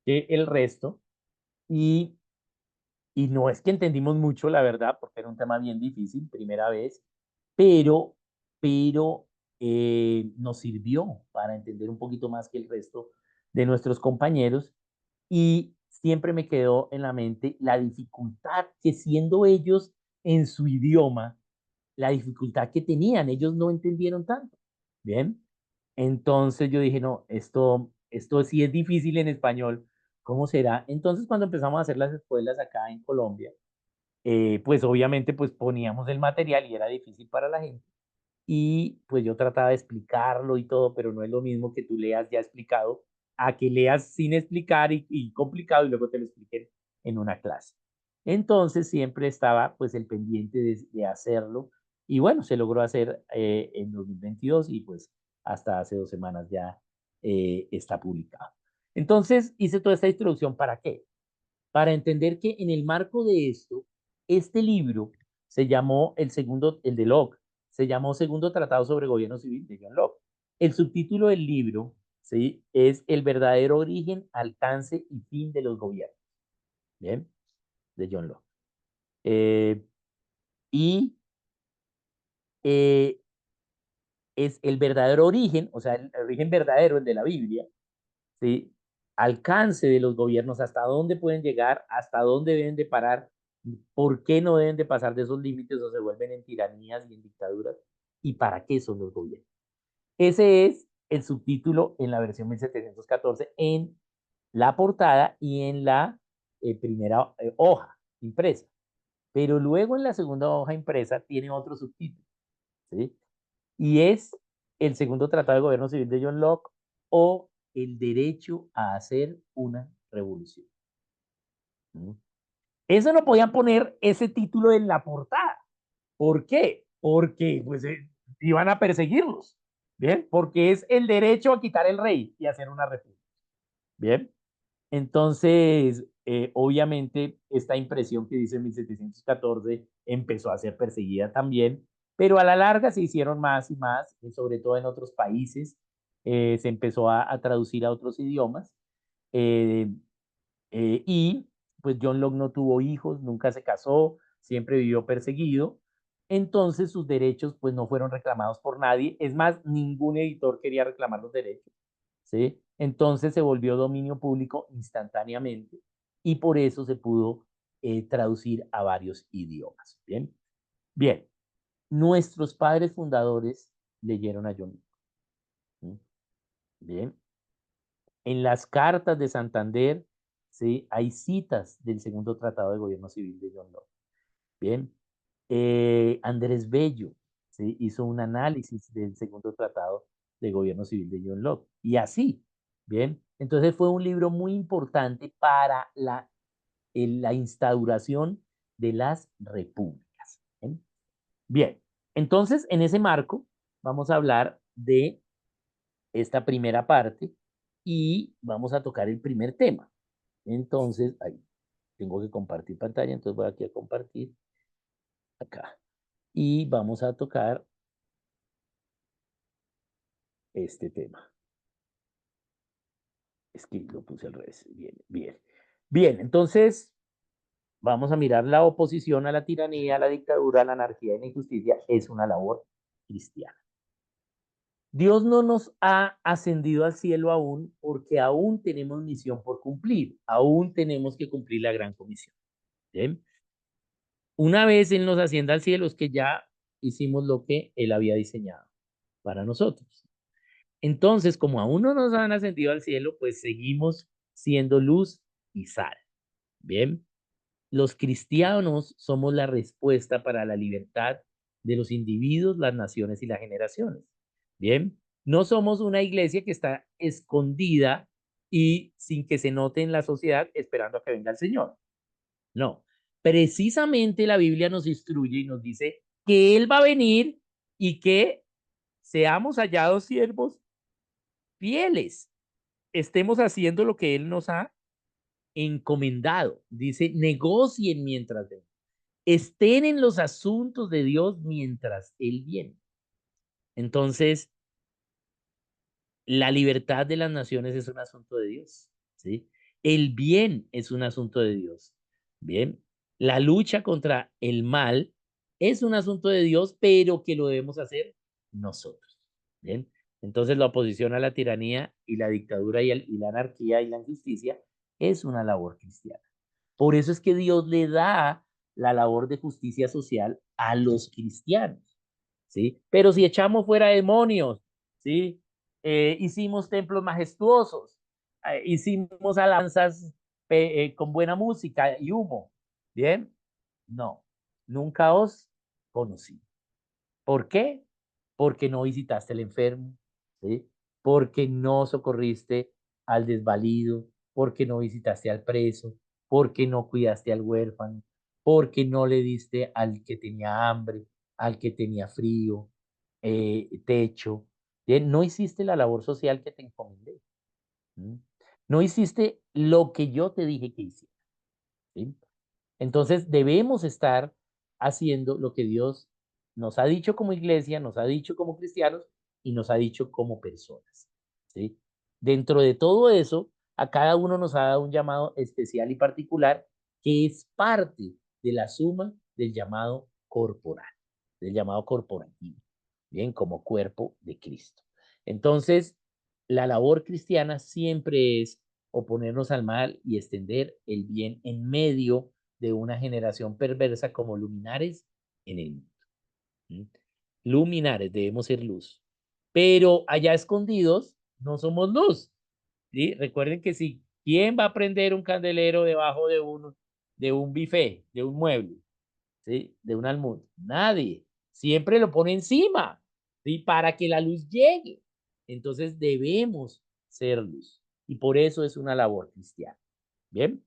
que el resto. Y, y no es que entendimos mucho, la verdad, porque era un tema bien difícil, primera vez, pero, pero nos sirvió para entender un poquito más que el resto de nuestros compañeros y siempre me quedó en la mente la dificultad que siendo ellos en su idioma, la dificultad que tenían, ellos no entendieron tanto. Bien, entonces yo dije, no, esto sí es difícil en español, ¿cómo será? Entonces cuando empezamos a hacer las escuelas acá en Colombia, pues obviamente pues poníamos el material y era difícil para la gente y pues yo trataba de explicarlo y todo, pero no es lo mismo que tú leas ya explicado a que leas sin explicar y complicado y luego te lo expliquen en una clase. Entonces siempre estaba pues el pendiente de hacerlo y bueno, se logró hacer en 2022 y pues hasta hace 2 semanas ya está publicado. Entonces hice toda esta introducción ¿para qué? Para entender que en el marco de esto, este libro se llamó el de Locke, se llamó Segundo Tratado sobre Gobierno Civil de John Locke. El subtítulo del libro, ¿sí? Es El verdadero origen, alcance y fin de los gobiernos, ¿bien? De John Locke. Eh, y eh, es el verdadero origen, o sea, el origen verdadero, el de la Biblia, ¿sí? Alcance de los gobiernos, hasta dónde pueden llegar, hasta dónde deben de parar, por qué no deben de pasar de esos límites o se vuelven en tiranías y en dictaduras, y para qué son los gobiernos. Ese es el subtítulo en la versión 1714 en la portada y en la primera hoja impresa. Pero luego en la segunda hoja impresa tiene otro subtítulo, ¿sí? Y es el segundo tratado de gobierno civil de John Locke o el derecho a hacer una revolución. ¿Mm? Eso no podían poner ese título en la portada. ¿Por qué? Porque pues iban a perseguirlos. Bien, porque es el derecho a quitar el rey y hacer una república. Bien, entonces, obviamente, esta impresión que dice 1714 empezó a ser perseguida también, pero a la larga se hicieron más y más, y sobre todo en otros países, se empezó a traducir a otros idiomas. Eh, Y pues John Locke no tuvo hijos, nunca se casó, siempre vivió perseguido. Entonces sus derechos pues no fueron reclamados por nadie. Es más, ningún editor quería reclamar los derechos, ¿sí? Entonces se volvió dominio público instantáneamente y por eso se pudo traducir a varios idiomas. Bien, bien. Nuestros padres fundadores leyeron a John Locke. ¿Sí? Bien. En las cartas de Santander, ¿sí? Hay citas del segundo tratado de gobierno civil de John Locke. Bien. Andrés Bello, ¿sí? Hizo un análisis del segundo tratado de gobierno civil de John Locke. Y así, bien. Entonces fue un libro muy importante para la instauración de las repúblicas. Bien. Bien. Entonces, en ese marco, vamos a hablar de esta primera parte y vamos a tocar el primer tema. Entonces, ahí tengo que compartir pantalla, entonces voy aquí a compartir acá. Y vamos a tocar este tema. Es que lo puse al revés. Bien, bien. Bien, entonces vamos a mirar la oposición a la tiranía, a la dictadura, a la anarquía y la injusticia. Es una labor cristiana. Dios no nos ha ascendido al cielo aún porque aún tenemos misión por cumplir. Aún tenemos que cumplir la gran comisión. ¿Bien? Una vez Él nos ascienda al cielo es que ya hicimos lo que Él había diseñado para nosotros. Entonces, como aún no nos han ascendido al cielo, pues seguimos siendo luz y sal. Bien, los cristianos somos la respuesta para la libertad de los individuos, las naciones y las generaciones. Bien, no somos una iglesia que está escondida y sin que se note en la sociedad esperando a que venga el Señor. No, precisamente la Biblia nos instruye y nos dice que Él va a venir y que seamos hallados siervos fieles, estemos haciendo lo que Él nos ha encomendado. Dice, negocien mientras ven. Estén en los asuntos de Dios mientras Él viene. Entonces, la libertad de las naciones es un asunto de Dios, ¿sí? El bien es un asunto de Dios, ¿bien? La lucha contra el mal es un asunto de Dios, pero que lo debemos hacer nosotros, ¿bien? Entonces, la oposición a la tiranía y la dictadura y la anarquía y la injusticia es una labor cristiana. Por eso es que Dios le da la labor de justicia social a los cristianos, ¿sí? Pero si echamos fuera demonios, ¿sí? Hicimos templos majestuosos, hicimos alabanzas con buena música y humo, ¿bien? No, nunca os conocí. ¿Por qué? Porque no visitaste al enfermo, ¿sí? Porque no socorriste al desvalido, porque no visitaste al preso, porque no cuidaste al huérfano, porque no le diste al que tenía hambre, al que tenía frío, techo. ¿Bien? No hiciste la labor social que te encomendé. ¿Mm? No hiciste lo que yo te dije que hicieras. ¿Sí? Entonces debemos estar haciendo lo que Dios nos ha dicho como iglesia, nos ha dicho como cristianos y nos ha dicho como personas, ¿sí? Dentro de todo eso, a cada uno nos ha dado un llamado especial y particular que es parte de la suma del llamado corporal, del llamado corporativo, bien, como cuerpo de Cristo. Entonces, la labor cristiana siempre es oponernos al mal y extender el bien en medio de una generación perversa como luminares en el mundo. ¿Mm? Luminares, debemos ser luz. Pero allá escondidos no somos luz. ¿Sí? Recuerden que si, ¿quién va a prender un candelero debajo de un buffet, de un mueble, ¿sí? De un almud? Nadie. Siempre lo pone encima, ¿sí? Para que la luz llegue. Entonces debemos ser luz. Y por eso es una labor cristiana. Bien,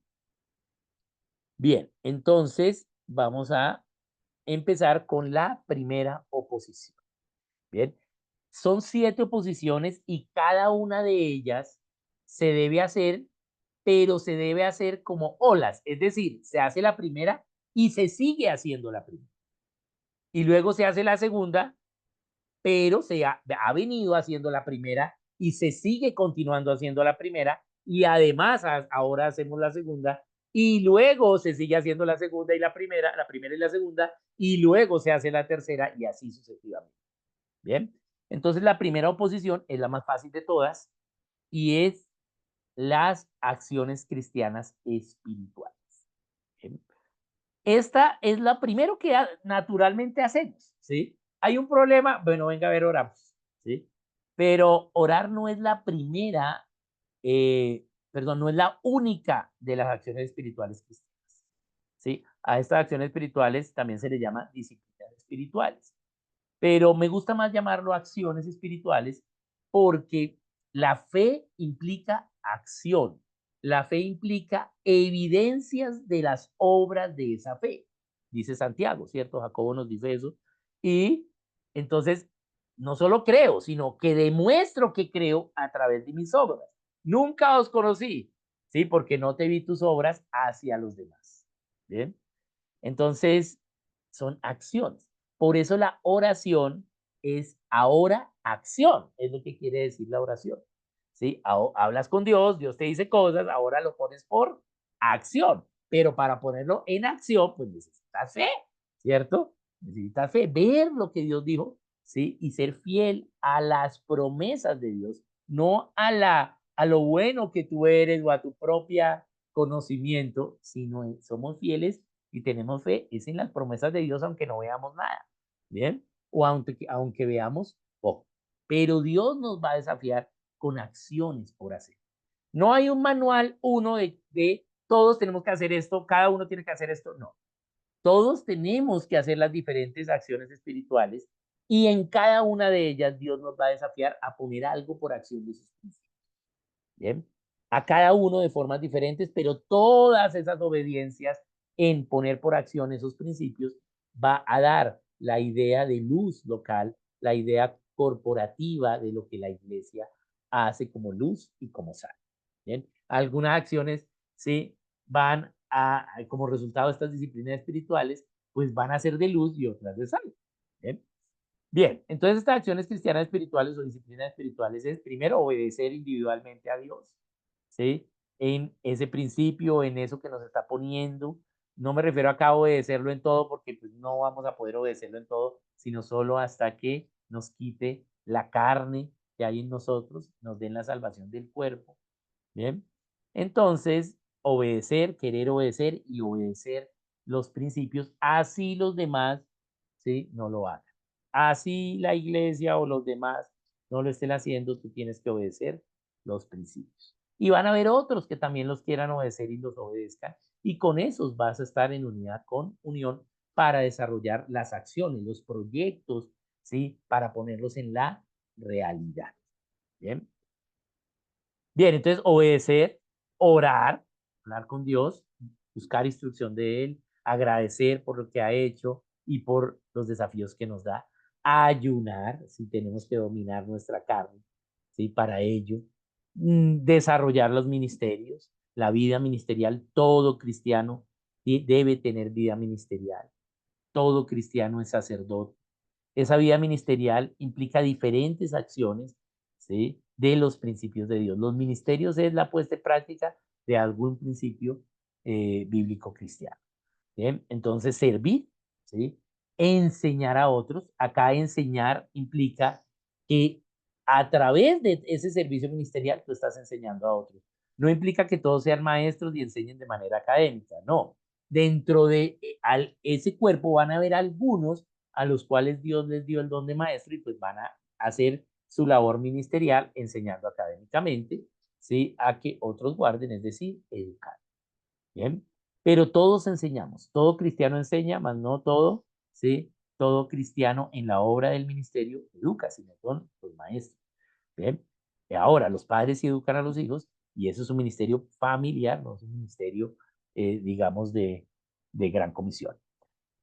bien. Entonces vamos a empezar con la primera oposición. Bien, son 7 oposiciones y cada una de ellas se debe hacer, pero se debe hacer como olas, es decir, se hace la primera y se sigue haciendo la primera. Y luego se hace la segunda, pero ha venido haciendo la primera y se sigue continuando haciendo la primera y además ahora hacemos la segunda y luego se sigue haciendo la segunda y la primera y la segunda, y luego se hace la tercera y así sucesivamente. Bien, entonces la primera oposición es la más fácil de todas y es las acciones cristianas espirituales. Bien. Esta es la primero que naturalmente hacemos, ¿sí? Hay un problema, bueno, venga a ver, oramos, ¿sí? Pero orar no es la primera, perdón, no es la única de las acciones espirituales cristianas, ¿sí? A estas acciones espirituales también se le llama disciplinas espirituales, pero me gusta más llamarlo acciones espirituales porque la fe implica acción. La fe implica evidencias de las obras de esa fe, dice Santiago, ¿cierto? Jacobo nos dice eso. Y entonces, no solo creo, sino que demuestro que creo a través de mis obras. Nunca os conocí, ¿sí? Porque no te vi tus obras hacia los demás. ¿Bien? Entonces, son acciones. Por eso la oración es ahora acción, es lo que quiere decir la oración. ¿Sí? Hablas con Dios, Dios te dice cosas, ahora lo pones por acción. Pero para ponerlo en acción, pues necesitas fe, ¿cierto? Necesitas fe, ver lo que Dios dijo, ¿sí? Y ser fiel a las promesas de Dios, no a lo bueno que tú eres o a tu propia conocimiento, sino somos fieles y tenemos fe es en las promesas de Dios, aunque no veamos nada, ¿bien? O aunque veamos poco. Pero Dios nos va a desafiar con acciones por hacer. No hay un manual uno de todos tenemos que hacer esto, cada uno tiene que hacer esto, no. Todos tenemos que hacer las diferentes acciones espirituales y en cada una de ellas Dios nos va a desafiar a poner algo por acción de sus principios. Bien, a cada uno de formas diferentes, pero todas esas obediencias en poner por acción esos principios va a dar la idea de luz local, la idea corporativa de lo que la iglesia hace como luz y como sal. Bien, algunas acciones sí van como resultado de estas disciplinas espirituales, pues van a ser de luz y otras de sal. Bien. Bien, entonces estas acciones cristianas espirituales o disciplinas espirituales es primero obedecer individualmente a Dios, ¿sí? En ese principio, en eso que nos está poniendo. No me refiero acá a obedecerlo en todo porque pues, no vamos a poder obedecerlo en todo, sino solo hasta que nos quite la carne que hay en nosotros, nos den la salvación del cuerpo. Bien, entonces obedecer, querer obedecer y obedecer los principios, así los demás, ¿sí? No lo hagan. Así la iglesia o los demás no lo estén haciendo, tú tienes que obedecer los principios. Y van a haber otros que también los quieran obedecer y los obedezcan. Y con esos vas a estar en unidad con unión para desarrollar las acciones, los proyectos, ¿sí? Para ponerlos en la realidad. Bien. Bien, entonces obedecer, orar, hablar con Dios, buscar instrucción de Él, agradecer por lo que ha hecho y por los desafíos que nos da, ayunar, si tenemos que dominar nuestra carne, ¿sí? Para ello, desarrollar los ministerios, la vida ministerial, todo cristiano debe tener vida ministerial, todo cristiano es sacerdote. Esa vida ministerial implica diferentes acciones, ¿sí? De los principios de Dios. Los ministerios es la puesta en práctica de algún principio bíblico cristiano. ¿Bien? Entonces, servir, ¿sí? Enseñar a otros. Acá enseñar implica que a través de ese servicio ministerial tú estás enseñando a otros. No implica que todos sean maestros y enseñen de manera académica, no. Dentro de ese cuerpo van a haber algunos a los cuales Dios les dio el don de maestro y pues van a hacer su labor ministerial enseñando académicamente, ¿sí? A que otros guarden, es decir, educar. Bien, pero todos enseñamos, todo cristiano enseña, más no todo, ¿sí? Todo cristiano en la obra del ministerio educa, sino son los maestros. Bien, y ahora los padres sí educan a los hijos y eso es un ministerio familiar, no es un ministerio, digamos, de gran comisión.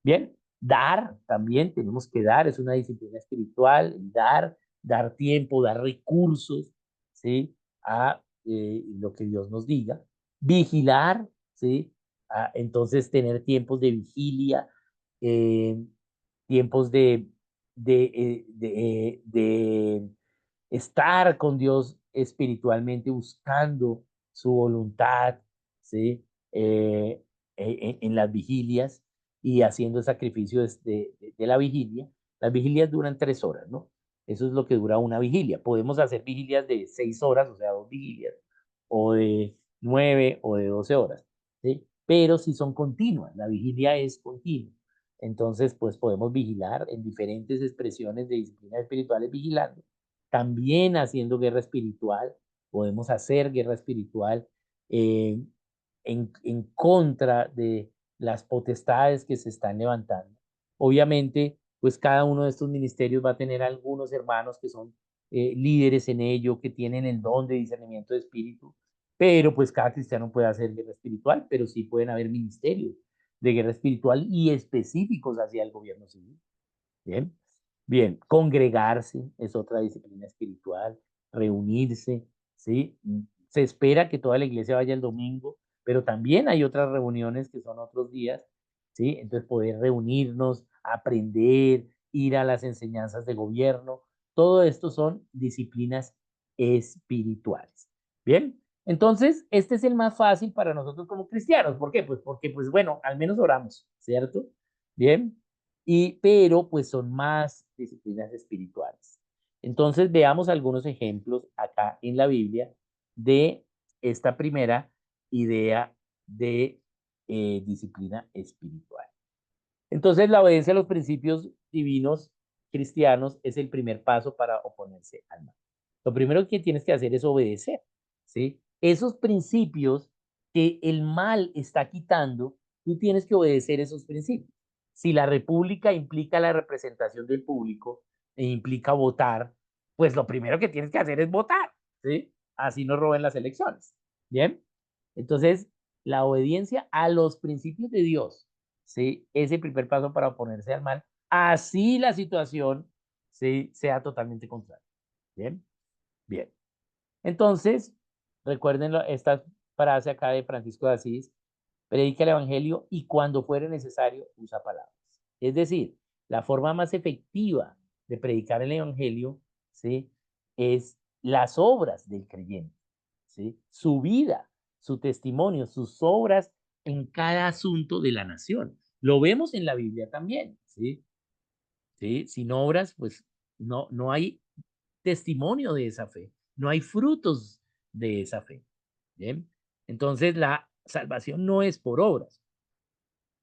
Bien, dar también tenemos que dar, es una disciplina espiritual, dar tiempo, dar recursos, ¿sí? A lo que Dios nos diga. Vigilar, ¿sí? Entonces tener tiempos de vigilia, eh, tiempos de estar con Dios espiritualmente, buscando su voluntad, ¿sí? En las vigilias y haciendo sacrificios de la vigilia. Las vigilias duran 3 horas, ¿no? Eso es lo que dura una vigilia. Podemos hacer vigilias de 6 horas, o sea, 2 vigilias, o de 9 o de 12 horas, ¿sí? Pero si son continuas, la vigilia es continua. Entonces, pues podemos vigilar en diferentes expresiones de disciplinas espirituales vigilando. También haciendo guerra espiritual, podemos hacer guerra espiritual eh, en contra de las potestades que se están levantando. Obviamente, pues cada uno de estos ministerios va a tener algunos hermanos que son líderes en ello, que tienen el don de discernimiento de espíritu, pero pues cada cristiano puede hacer guerra espiritual, pero sí pueden haber ministerios de guerra espiritual y específicos hacia el gobierno civil. Bien, bien, congregarse es otra disciplina espiritual, reunirse, ¿sí? Se espera que toda la iglesia vaya el domingo, pero también hay otras reuniones que son otros días, ¿sí? Entonces poder reunirnos, aprender, ir a las enseñanzas de gobierno, todo esto son disciplinas espirituales. Bien, entonces este es el más fácil para nosotros como cristianos. ¿Por qué? Pues porque, pues bueno, al menos oramos, ¿cierto? Bien, pero pues son más disciplinas espirituales. Entonces veamos algunos ejemplos acá en la Biblia de esta primera idea de disciplina espiritual. Entonces la obediencia a los principios divinos cristianos es el primer paso para oponerse al mal. Lo primero que tienes que hacer es obedecer, ¿sí? Esos principios que el mal está quitando, tú tienes que obedecer esos principios. Si la república implica la representación del público e implica votar, pues lo primero que tienes que hacer es votar, ¿sí? Así no roben las elecciones. Bien, entonces la obediencia a los principios de Dios, ¿sí? Es el primer paso para oponerse al mal, así la situación, ¿sí? Sea totalmente contraria. Bien, bien. Entonces, recuerden esta frase acá de Francisco de Asís: predica el evangelio y cuando fuere necesario usa palabras. Es decir, la forma más efectiva de predicar el evangelio, ¿sí? Es las obras del creyente, ¿sí? Su vida, su testimonio, sus obras en cada asunto de la nación. Lo vemos en la Biblia también, ¿sí? ¿Sí? Sin obras, pues no hay testimonio de esa fe, no hay frutos de esa fe. Bien, entonces la salvación no es por obras,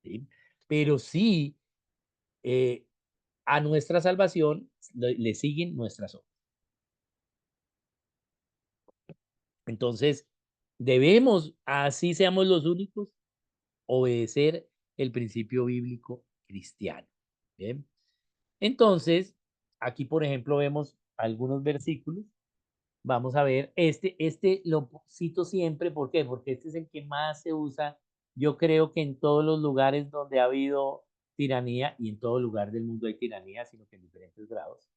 ¿sí? Pero sí eh, a nuestra salvación le siguen nuestras obras. Entonces, debemos, así seamos los únicos, obedecer el principio bíblico cristiano. Bien, entonces, aquí por ejemplo vemos algunos versículos. Vamos a ver, este lo cito siempre, ¿por qué? Porque este es el que más se usa, yo creo que en todos los lugares donde ha habido tiranía, y en todo lugar del mundo hay tiranía, sino que en diferentes grados,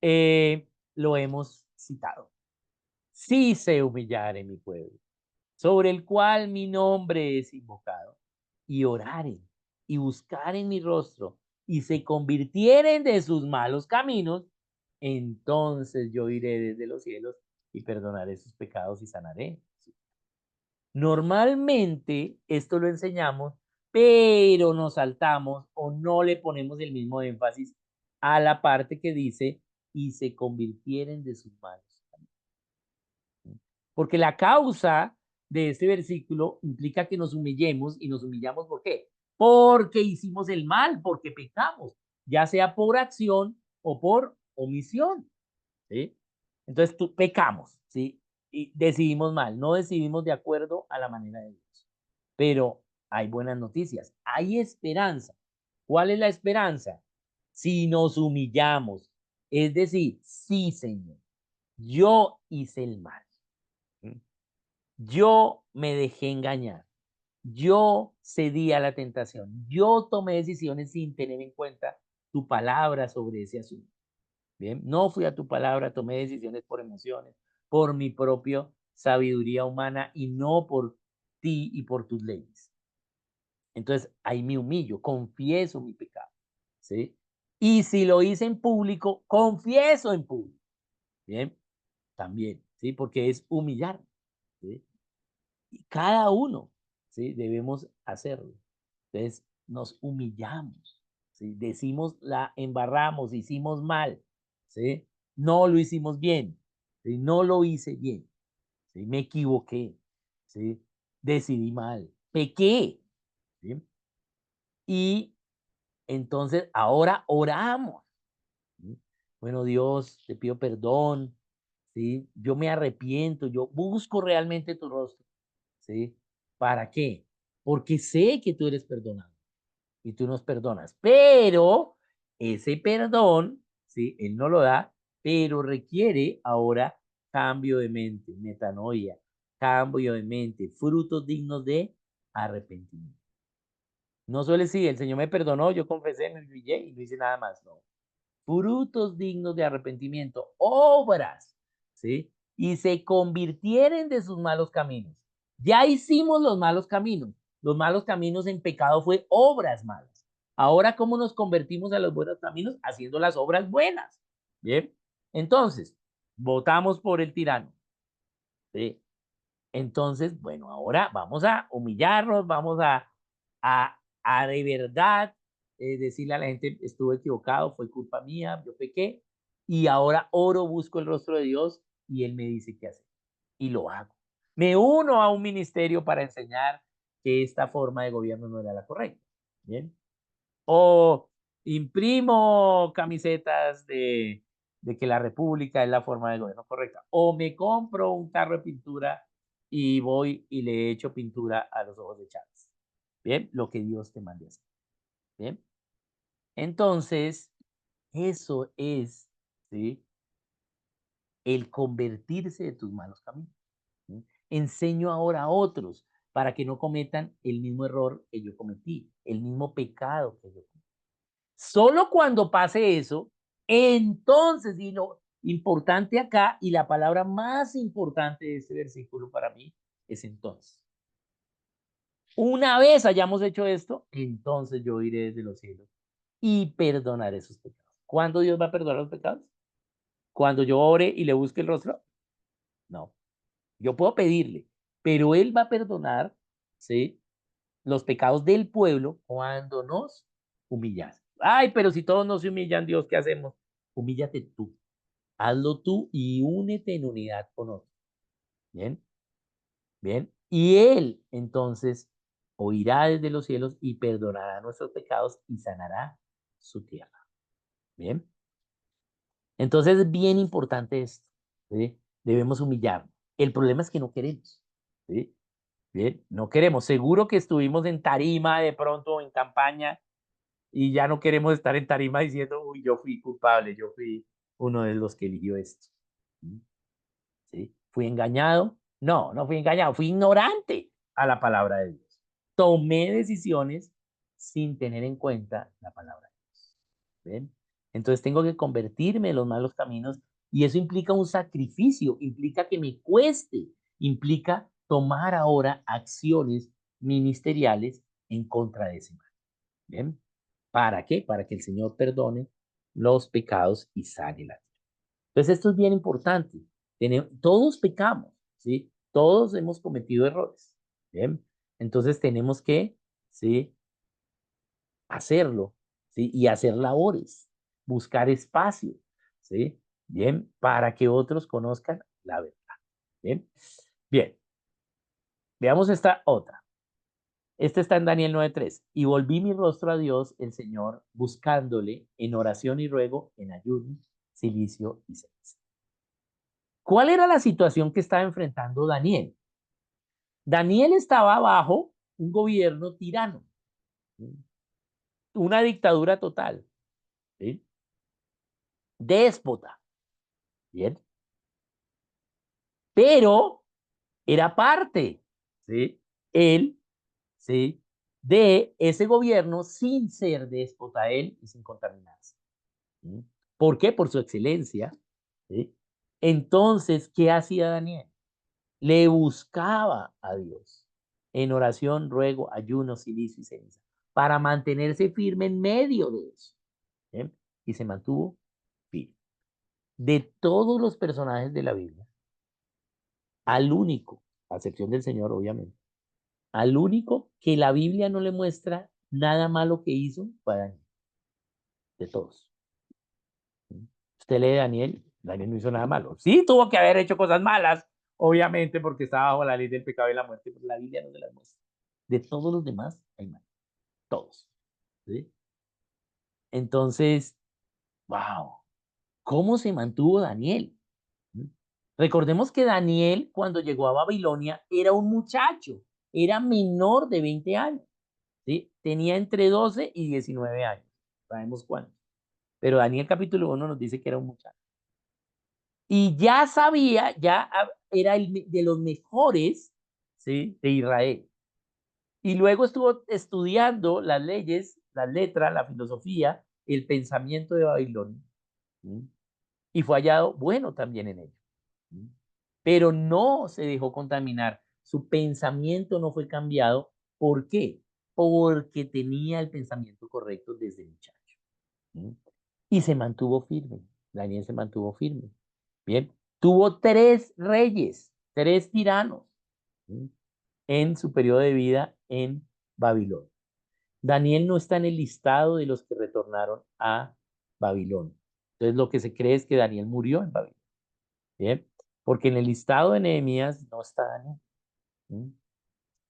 ¿eh? Lo hemos citado. Si se humillare mi pueblo, sobre el cual mi nombre es invocado, y oraren, y buscaren mi rostro, y se convirtieren de sus malos caminos, entonces yo iré desde los cielos y perdonaré sus pecados y sanaré. Normalmente esto lo enseñamos, pero nos saltamos o no le ponemos el mismo énfasis a la parte que dice y se convirtieren de sus malos. Porque la causa de este versículo implica que nos humillemos, y nos humillamos ¿por qué? Porque hicimos el mal, porque pecamos, ya sea por acción o por omisión, ¿sí? Entonces tú pecamos, ¿sí? Y decidimos mal, no decidimos de acuerdo a la manera de Dios. Pero hay buenas noticias, hay esperanza. ¿Cuál es la esperanza? Si nos humillamos, es decir, sí, Señor, yo hice el mal. Yo me dejé engañar. Yo cedí a la tentación. Yo tomé decisiones sin tener en cuenta tu palabra sobre ese asunto. Bien, no fui a tu palabra, tomé decisiones por emociones, por mi propia sabiduría humana y no por ti y por tus leyes. Entonces ahí me humillo, confieso mi pecado, ¿sí? Y si lo hice en público, confieso en público. Bien, también, ¿sí? Porque es humillar. ¿sí? Y cada uno, ¿sí? Debemos hacerlo. Entonces, nos humillamos, ¿sí? Decimos, la embarramos, hicimos mal, ¿sí? No lo hicimos bien, ¿sí? No lo hice bien, ¿sí? Me equivoqué, ¿sí? Decidí mal, pequé, ¿sí? Y entonces ahora oramos, ¿sí? Bueno, Dios, te pido perdón, ¿sí? Yo me arrepiento, yo busco realmente tu rostro, ¿sí? ¿Para qué? Porque sé que tú eres perdonado y tú nos perdonas, pero ese perdón, ¿sí? Él no lo da, pero requiere ahora cambio de mente, metanoia, cambio de mente, frutos dignos de arrepentimiento. No suele decir, el Señor me perdonó, yo confesé, me humillé y no hice nada más, no. Frutos dignos de arrepentimiento, obras, ¿sí? Y se convirtieren de sus malos caminos. Ya hicimos los malos caminos en pecado fue obras malas. Ahora, ¿cómo nos convertimos a los buenos caminos? Haciendo las obras buenas, ¿bien? Entonces, votamos por el tirano, ¿sí? Entonces, bueno, ahora vamos a humillarnos, vamos a de verdad decirle a la gente, estuve equivocado, fue culpa mía, yo pequé, y ahora oro, busco el rostro de Dios y Él me dice qué hacer. Y lo hago. Me uno a un ministerio para enseñar que esta forma de gobierno no era la correcta. Bien. O imprimo camisetas de que la república es la forma de gobierno correcta. O me compro un carro de pintura y voy y le echo pintura a los ojos de Chávez. Bien, lo que Dios te mande a hacer. Bien. Entonces, eso es, ¿sí? El convertirse de tus malos caminos. ¿Sí? Enseño ahora a otros para que no cometan el mismo error que yo cometí, el mismo pecado que yo cometí. Solo cuando pase eso, entonces, y lo importante acá, y la palabra más importante de este versículo para mí, es entonces. Una vez hayamos hecho esto, entonces yo iré desde los cielos y perdonaré sus pecados. ¿Cuándo Dios va a perdonar los pecados? ¿Cuando yo ore y le busque el rostro? No. Yo puedo pedirle, pero Él va a perdonar, ¿sí? Los pecados del pueblo cuando nos humillas. Ay, pero si todos nos humillan, Dios, ¿qué hacemos? Humíllate tú, hazlo tú y únete en unidad con otros. Bien, bien. Y Él entonces oirá desde los cielos y perdonará nuestros pecados y sanará su tierra. Bien. Entonces es bien importante esto, ¿sí? Debemos humillarnos. El problema es que no queremos, ¿sí? Bien, no queremos. Seguro que estuvimos en tarima de pronto en campaña y ya no queremos estar en tarima diciendo, uy, yo fui culpable, yo fui uno de los que eligió esto. ¿Mm? ¿Sí? ¿Fui engañado? No, no fui engañado, fui ignorante a la palabra de Dios. Tomé decisiones sin tener en cuenta la palabra de Dios. ¿Ven? Entonces tengo que convertirme en los malos caminos y eso implica un sacrificio, implica que me cueste, implica tomar ahora acciones ministeriales en contra de ese mal. ¿Bien? ¿Para qué? Para que el Señor perdone los pecados y sane la tierra. Entonces, esto es bien importante. Todos pecamos, ¿sí? Todos hemos cometido errores. ¿Bien? Entonces, tenemos que, ¿sí? Hacerlo, ¿sí? Y hacer labores, buscar espacio, ¿sí? Bien, para que otros conozcan la verdad. Bien, bien. Veamos esta otra. Este está en Daniel 9:3. Y volví mi rostro a Dios, el Señor, buscándole en oración y ruego, en ayuno, silicio y ceniza. ¿Cuál era la situación que estaba enfrentando Daniel? Daniel estaba bajo un gobierno tirano, ¿sí? Una dictadura total, ¿sí? Déspota, ¿bien? Pero era parte, ¿sí? Él, ¿sí? De ese gobierno sin ser déspota él y sin contaminarse. ¿Sí? ¿Por qué? Por su excelencia, ¿sí? Entonces, ¿qué hacía Daniel? Le buscaba a Dios en oración, ruego, ayuno, silicio y ceniza para mantenerse firme en medio de eso. ¿Sí? Y se mantuvo firme. De todos los personajes de la Biblia, al único a excepción del Señor, obviamente. Al único que la Biblia no le muestra nada malo que hizo fue a Daniel, de todos. Usted lee Daniel, Daniel no hizo nada malo. Sí, tuvo que haber hecho cosas malas, obviamente, porque estaba bajo la ley del pecado y la muerte, pero la Biblia no se las muestra. De todos los demás, hay mal, todos. ¿Sí? Entonces, wow, ¿cómo se mantuvo Daniel? ¿Mm? Recordemos que Daniel, cuando llegó a Babilonia, era un muchacho, era menor de 20 años, ¿sí? Tenía entre 12 y 19 años, sabemos cuánto. Pero Daniel capítulo 1 nos dice que era un muchacho. Y ya sabía, era de los mejores, ¿sí? De Israel. Y luego estuvo estudiando las leyes, las letras, la filosofía, el pensamiento de Babilonia. ¿Sí? Y fue hallado bueno también en ello. ¿Sí? Pero no se dejó contaminar. Su pensamiento no fue cambiado. ¿Por qué? Porque tenía el pensamiento correcto desde muchacho. ¿Sí? Y se mantuvo firme. Daniel se mantuvo firme. Bien, tuvo tres reyes, tres tiranos, ¿sí? En su periodo de vida en Babilonia. Daniel no está en el listado de los que retornaron a Babilonia. Entonces lo que se cree es que Daniel murió en Babilonia. Bien, porque en el listado de Nehemías no está Daniel. ¿Sí?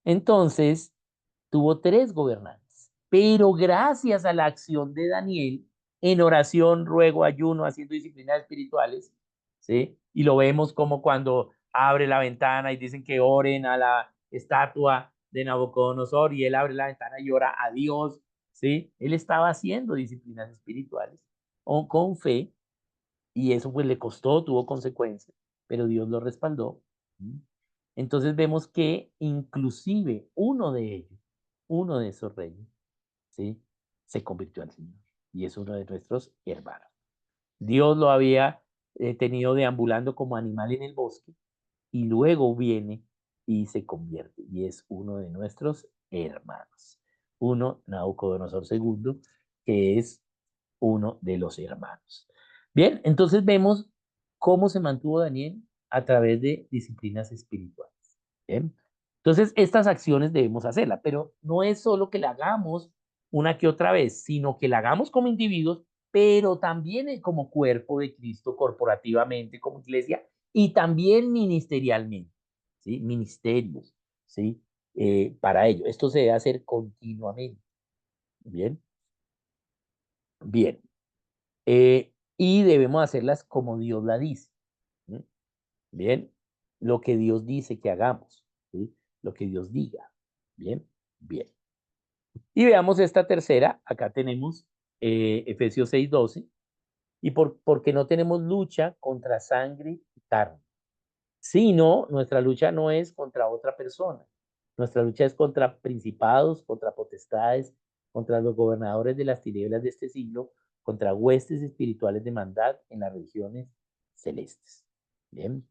Entonces, tuvo tres gobernantes, pero gracias a la acción de Daniel, en oración, ruego, ayuno, haciendo disciplinas espirituales, ¿sí? Y lo vemos como cuando abre la ventana y dicen que oren a la estatua de Nabucodonosor y él abre la ventana y ora a Dios, ¿sí? Él estaba haciendo disciplinas espirituales con fe y eso pues le costó, tuvo consecuencias, pero Dios lo respaldó. ¿Sí? Entonces vemos que inclusive uno de esos reyes, ¿sí? Se convirtió al Señor y es uno de nuestros hermanos. Dios lo había tenido deambulando como animal en el bosque y luego viene y se convierte y es uno de nuestros hermanos. Uno, Nabucodonosor II, que es uno de los hermanos. Bien, entonces vemos cómo se mantuvo Daniel a través de disciplinas espirituales. Bien, entonces estas acciones debemos hacerlas, pero no es solo que la hagamos una que otra vez, sino que la hagamos como individuos, pero también como cuerpo de Cristo, corporativamente, como iglesia, y también ministerialmente, ¿sí? Ministerios, ¿sí? Para ello. Esto se debe hacer continuamente. Bien, bien. Y debemos hacerlas como Dios la dice. ¿Sí? Bien, lo que Dios dice que hagamos, ¿sí? Lo que Dios diga. Bien, bien. Y veamos esta tercera, acá tenemos Efesios 6:12, y porque no tenemos lucha contra sangre y carne, sino nuestra lucha no es contra otra persona, nuestra lucha es contra principados, contra potestades, contra los gobernadores de las tinieblas de este siglo, contra huestes espirituales de maldad en las regiones celestes. Bien,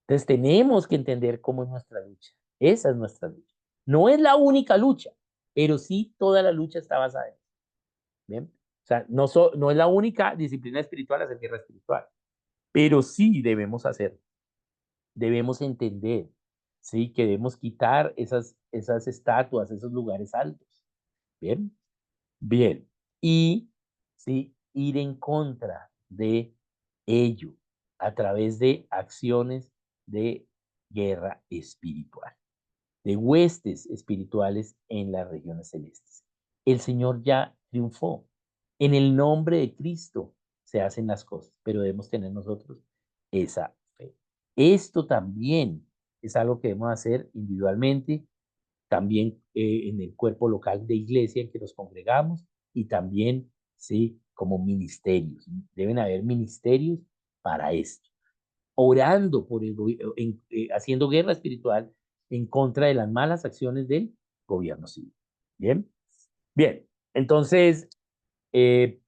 entonces tenemos que entender cómo es nuestra lucha. Esa es nuestra lucha. No es la única lucha, pero sí toda la lucha está basada en eso. Bien, o sea, no es la única disciplina espiritual hacer guerra espiritual, pero sí debemos hacer, debemos entender, sí, que debemos quitar esas estatuas, esos lugares altos. Bien, bien. Y sí, ir en contra de ello a través de acciones de guerra espiritual, de huestes espirituales en las regiones celestes. El Señor ya triunfó. En el nombre de Cristo se hacen las cosas, pero debemos tener nosotros esa fe. Esto también es algo que debemos hacer individualmente, también en el cuerpo local de iglesia en que nos congregamos y también, sí, como ministerios. Deben haber ministerios para esto, orando por el haciendo guerra espiritual en contra de las malas acciones del gobierno civil. Bien, bien. Entonces, eh,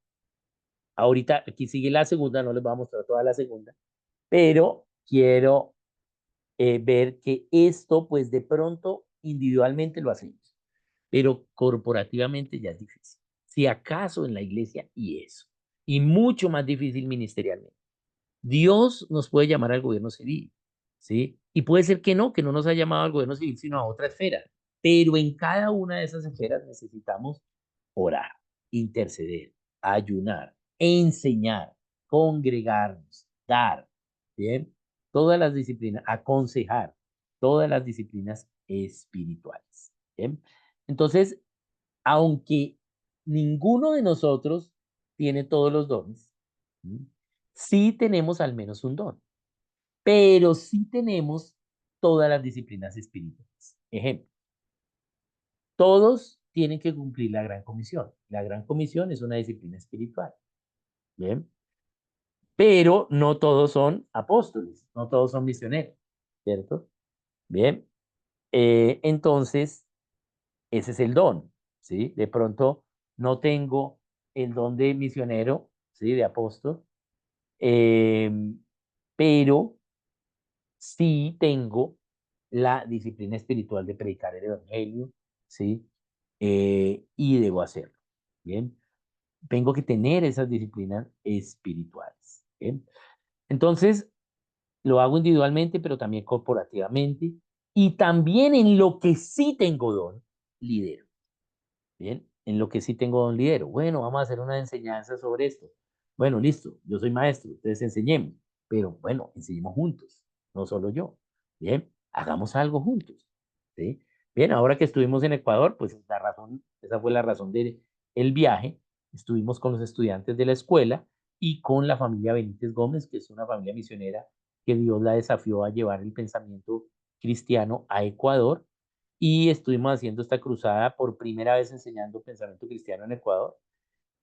ahorita aquí sigue la segunda, no les voy a mostrar toda la segunda, pero quiero ver que esto, pues de pronto, individualmente lo hacemos, pero corporativamente ya es difícil. Si acaso en la iglesia y eso, y mucho más difícil ministerialmente. Dios nos puede llamar al gobierno civil, ¿sí? Y puede ser que no nos ha llamado al gobierno civil, sino a otra esfera. Pero en cada una de esas esferas necesitamos orar, interceder, ayunar, enseñar, congregarnos, dar, ¿bien? Todas las disciplinas, aconsejar, todas las disciplinas espirituales, ¿bien? Entonces, aunque ninguno de nosotros tiene todos los dones, ¿m? Sí tenemos al menos un don, pero sí tenemos todas las disciplinas espirituales. Ejemplo, todos tienen que cumplir la Gran Comisión. La Gran Comisión es una disciplina espiritual, ¿bien? Pero no todos son apóstoles, no todos son misioneros, ¿cierto? Bien, entonces ese es el don, ¿sí? De pronto no tengo el don de misionero, ¿sí? De apóstol, pero sí tengo la disciplina espiritual de predicar el evangelio, ¿sí? Y debo hacerlo, ¿bien? Tengo que tener esas disciplinas espirituales, ¿bien? Entonces, lo hago individualmente, pero también corporativamente. Y también en lo que sí tengo don, lidero. Bien, en lo que sí tengo don lidero. Bueno, vamos a hacer una enseñanza sobre esto. Bueno, listo, yo soy maestro, ustedes enseñemos, pero bueno, enseñemos juntos, no solo yo. Bien, hagamos algo juntos. ¿Sí? Bien, ahora que estuvimos en Ecuador, pues la razón, esa fue la razón del el viaje. Estuvimos con los estudiantes de la escuela y con la familia Benítez Gómez, que es una familia misionera que Dios la desafió a llevar el pensamiento cristiano a Ecuador y estuvimos haciendo esta cruzada por primera vez enseñando pensamiento cristiano en Ecuador,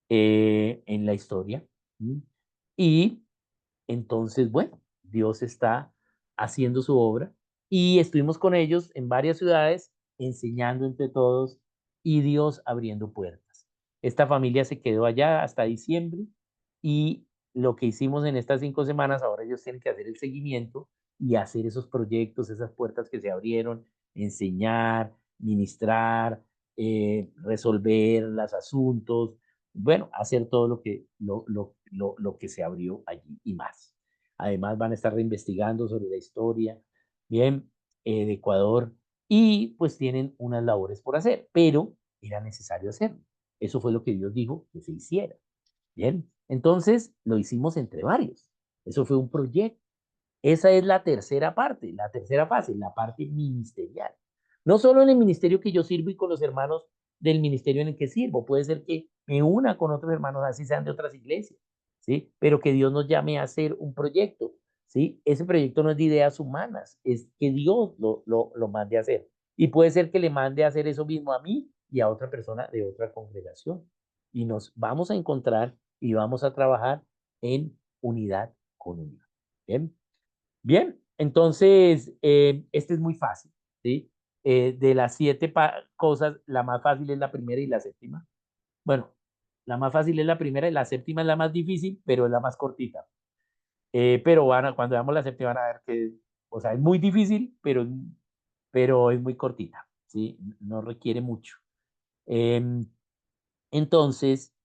en la historia. ¿M? Y entonces, bueno, Dios está haciendo su obra y estuvimos con ellos en varias ciudades enseñando entre todos y Dios abriendo puertas. Esta familia se quedó allá hasta diciembre y lo que hicimos en estas 5 semanas, ahora ellos tienen que hacer el seguimiento y hacer esos proyectos, esas puertas que se abrieron, enseñar, ministrar, resolver los asuntos, bueno, hacer todo lo que se abrió allí y más. Además, van a estar reinvestigando sobre la historia, bien, de Ecuador, y pues tienen unas labores por hacer, pero era necesario hacerlo. Eso fue lo que Dios dijo que se hiciera. Bien, entonces lo hicimos entre varios. Eso fue un proyecto. Esa es la tercera parte, la tercera fase, la parte ministerial. No solo en el ministerio que yo sirvo y con los hermanos del ministerio en el que sirvo, puede ser que me una con otros hermanos, así sean de otras iglesias, ¿sí? Pero que Dios nos llame a hacer un proyecto, ¿sí? Ese proyecto no es de ideas humanas, es que Dios lo mande a hacer. Y puede ser que le mande a hacer eso mismo a mí y a otra persona de otra congregación. Y nos vamos a encontrar y vamos a trabajar en unidad con unidad. ¿Bien? Bien, entonces, este es muy fácil, ¿sí? De las siete cosas, la más fácil es la primera y la séptima. Bueno, la más fácil es la primera y la séptima es la más difícil, pero es la más cortita. Pero cuando veamos la séptima van a ver que, o sea, es muy difícil, pero es muy cortita, ¿sí? No requiere mucho. Em, entonces,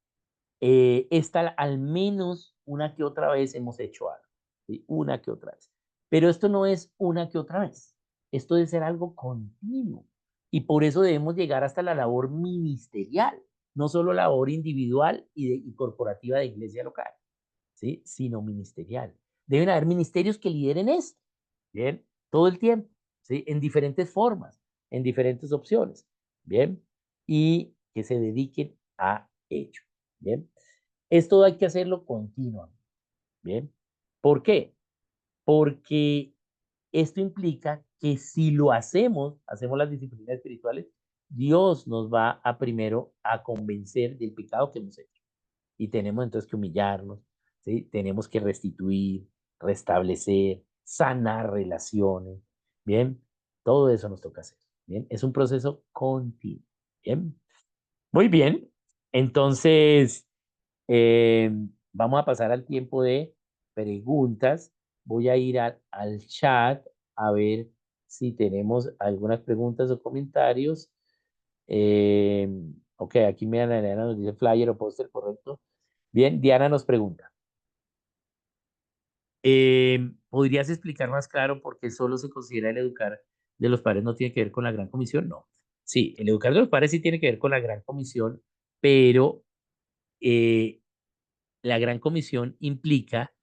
esta al menos una que otra vez hemos hecho algo, ¿sí? Una que otra vez. Pero esto no es una que otra vez. Esto debe ser algo continuo. Y por eso debemos llegar hasta la labor ministerial, no solo labor individual y corporativa de iglesia local, ¿sí? Sino ministerial. Deben haber ministerios que lideren esto, ¿bien? Todo el tiempo, ¿sí? En diferentes formas, en diferentes opciones, ¿bien? Y que se dediquen a ello, ¿bien? Esto hay que hacerlo continuamente, ¿bien? ¿Por qué? Porque esto implica que si lo hacemos las disciplinas espirituales, Dios nos va a primero a convencer del pecado que hemos hecho. Y tenemos entonces que humillarnos, ¿sí? Tenemos que restituir, restablecer, sanar relaciones, ¿bien? Todo eso nos toca hacer, ¿bien? Es un proceso continuo, ¿bien? Muy bien. Entonces, eh, vamos a pasar al tiempo de preguntas. Voy a ir al chat a ver si tenemos algunas preguntas o comentarios. Eh, ok, aquí mira, Diana nos dice flyer o póster, correcto. Bien, Diana nos pregunta. ¿Podrías explicar más claro por qué solo se considera el educar de los padres no tiene que ver con la Gran Comisión? No. Sí, el educar de los padres sí tiene que ver con la Gran Comisión, pero eh, la Gran Comisión implica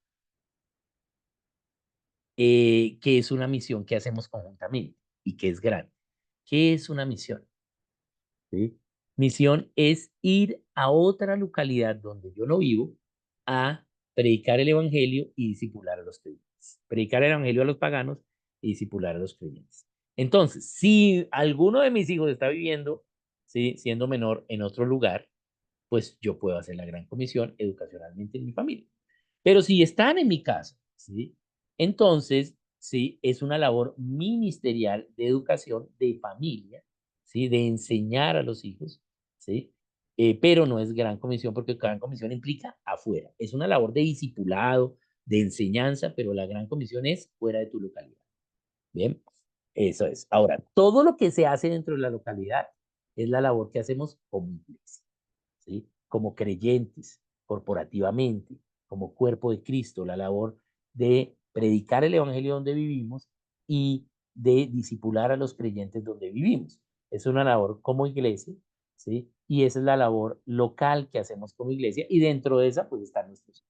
que es una misión que hacemos conjuntamente y que es grande. ¿Qué es una misión? ¿Sí? Misión es ir a otra localidad donde yo no vivo a predicar el evangelio y discipular a los creyentes. Predicar el evangelio a los paganos y discipular a los creyentes. Entonces, si alguno de mis hijos está viviendo, ¿sí? Siendo menor en otro lugar, pues yo puedo hacer la gran comisión educacionalmente en mi familia. Pero si están en mi casa, ¿sí? Entonces, sí, es una labor ministerial de educación de familia, ¿sí? De enseñar a los hijos, ¿sí? Pero no es gran comisión porque gran comisión implica afuera. Es una labor de discipulado, de enseñanza, pero la gran comisión es fuera de tu localidad. Bien, eso es. Ahora, todo lo que se hace dentro de la localidad es la labor que hacemos como iglesia. ¿Sí? Como creyentes, corporativamente, como cuerpo de Cristo, la labor de predicar el evangelio donde vivimos y de discipular a los creyentes donde vivimos. Es una labor como iglesia, ¿sí? Y esa es la labor local que hacemos como iglesia y dentro de esa pues están nuestros.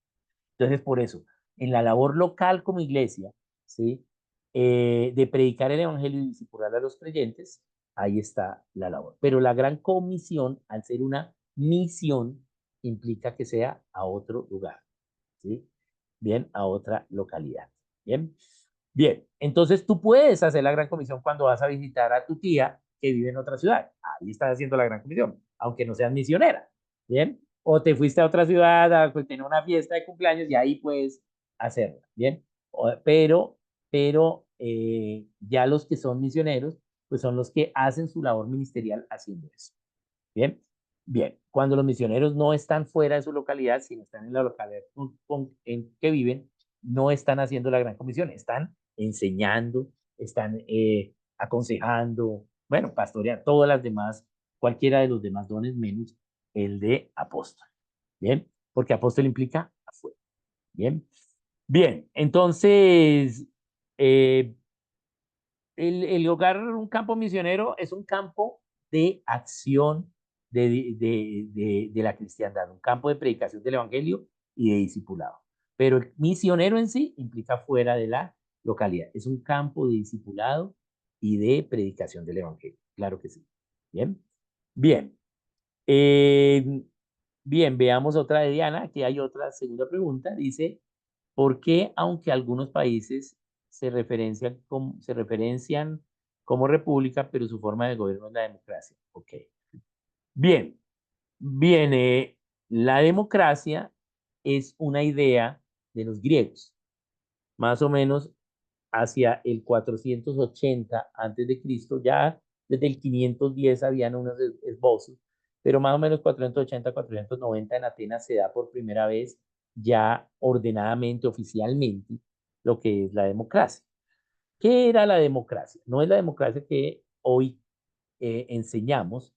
Entonces, por eso, en la labor local como iglesia, ¿sí? De predicar el evangelio y discipular a los creyentes, ahí está la labor. Pero la gran comisión, al ser una misión, implica que sea a otro lugar, ¿sí? Bien, a otra localidad. Bien, bien. Entonces tú puedes hacer la gran comisión cuando vas a visitar a tu tía que vive en otra ciudad. Ahí estás haciendo la gran comisión, aunque no seas misionera. Bien, o te fuiste a otra ciudad a tener una fiesta de cumpleaños y ahí puedes hacerla. Bien, pero ya los que son misioneros, pues son los que hacen su labor ministerial haciendo eso. Bien, bien. Cuando los misioneros no están fuera de su localidad, sino están en la localidad en que viven, no están haciendo la gran comisión, están enseñando, están aconsejando, bueno, pastorear, todas las demás, cualquiera de los demás dones menos el de apóstol. Bien, porque apóstol implica afuera. Bien, bien. Entonces, eh, el hogar, un campo misionero, es un campo de acción de la cristiandad, un campo de predicación del evangelio y de discipulado. Pero el misionero en sí implica fuera de la localidad. Es un campo de discipulado y de predicación del evangelio. Claro que sí. Bien. Bien. Eh, bien, veamos otra de Diana. Aquí hay otra segunda pregunta. Dice, ¿por qué, aunque algunos países se referencian como república, pero su forma de gobierno es la democracia? Ok. Bien, viene la democracia es una idea de los griegos, más o menos hacia el 480 antes de Cristo, ya desde el 510 habían unos esbozos, pero más o menos 480, 490 en Atenas se da por primera vez ya ordenadamente, oficialmente, lo que es la democracia. ¿Qué era la democracia? No es la democracia que hoy enseñamos,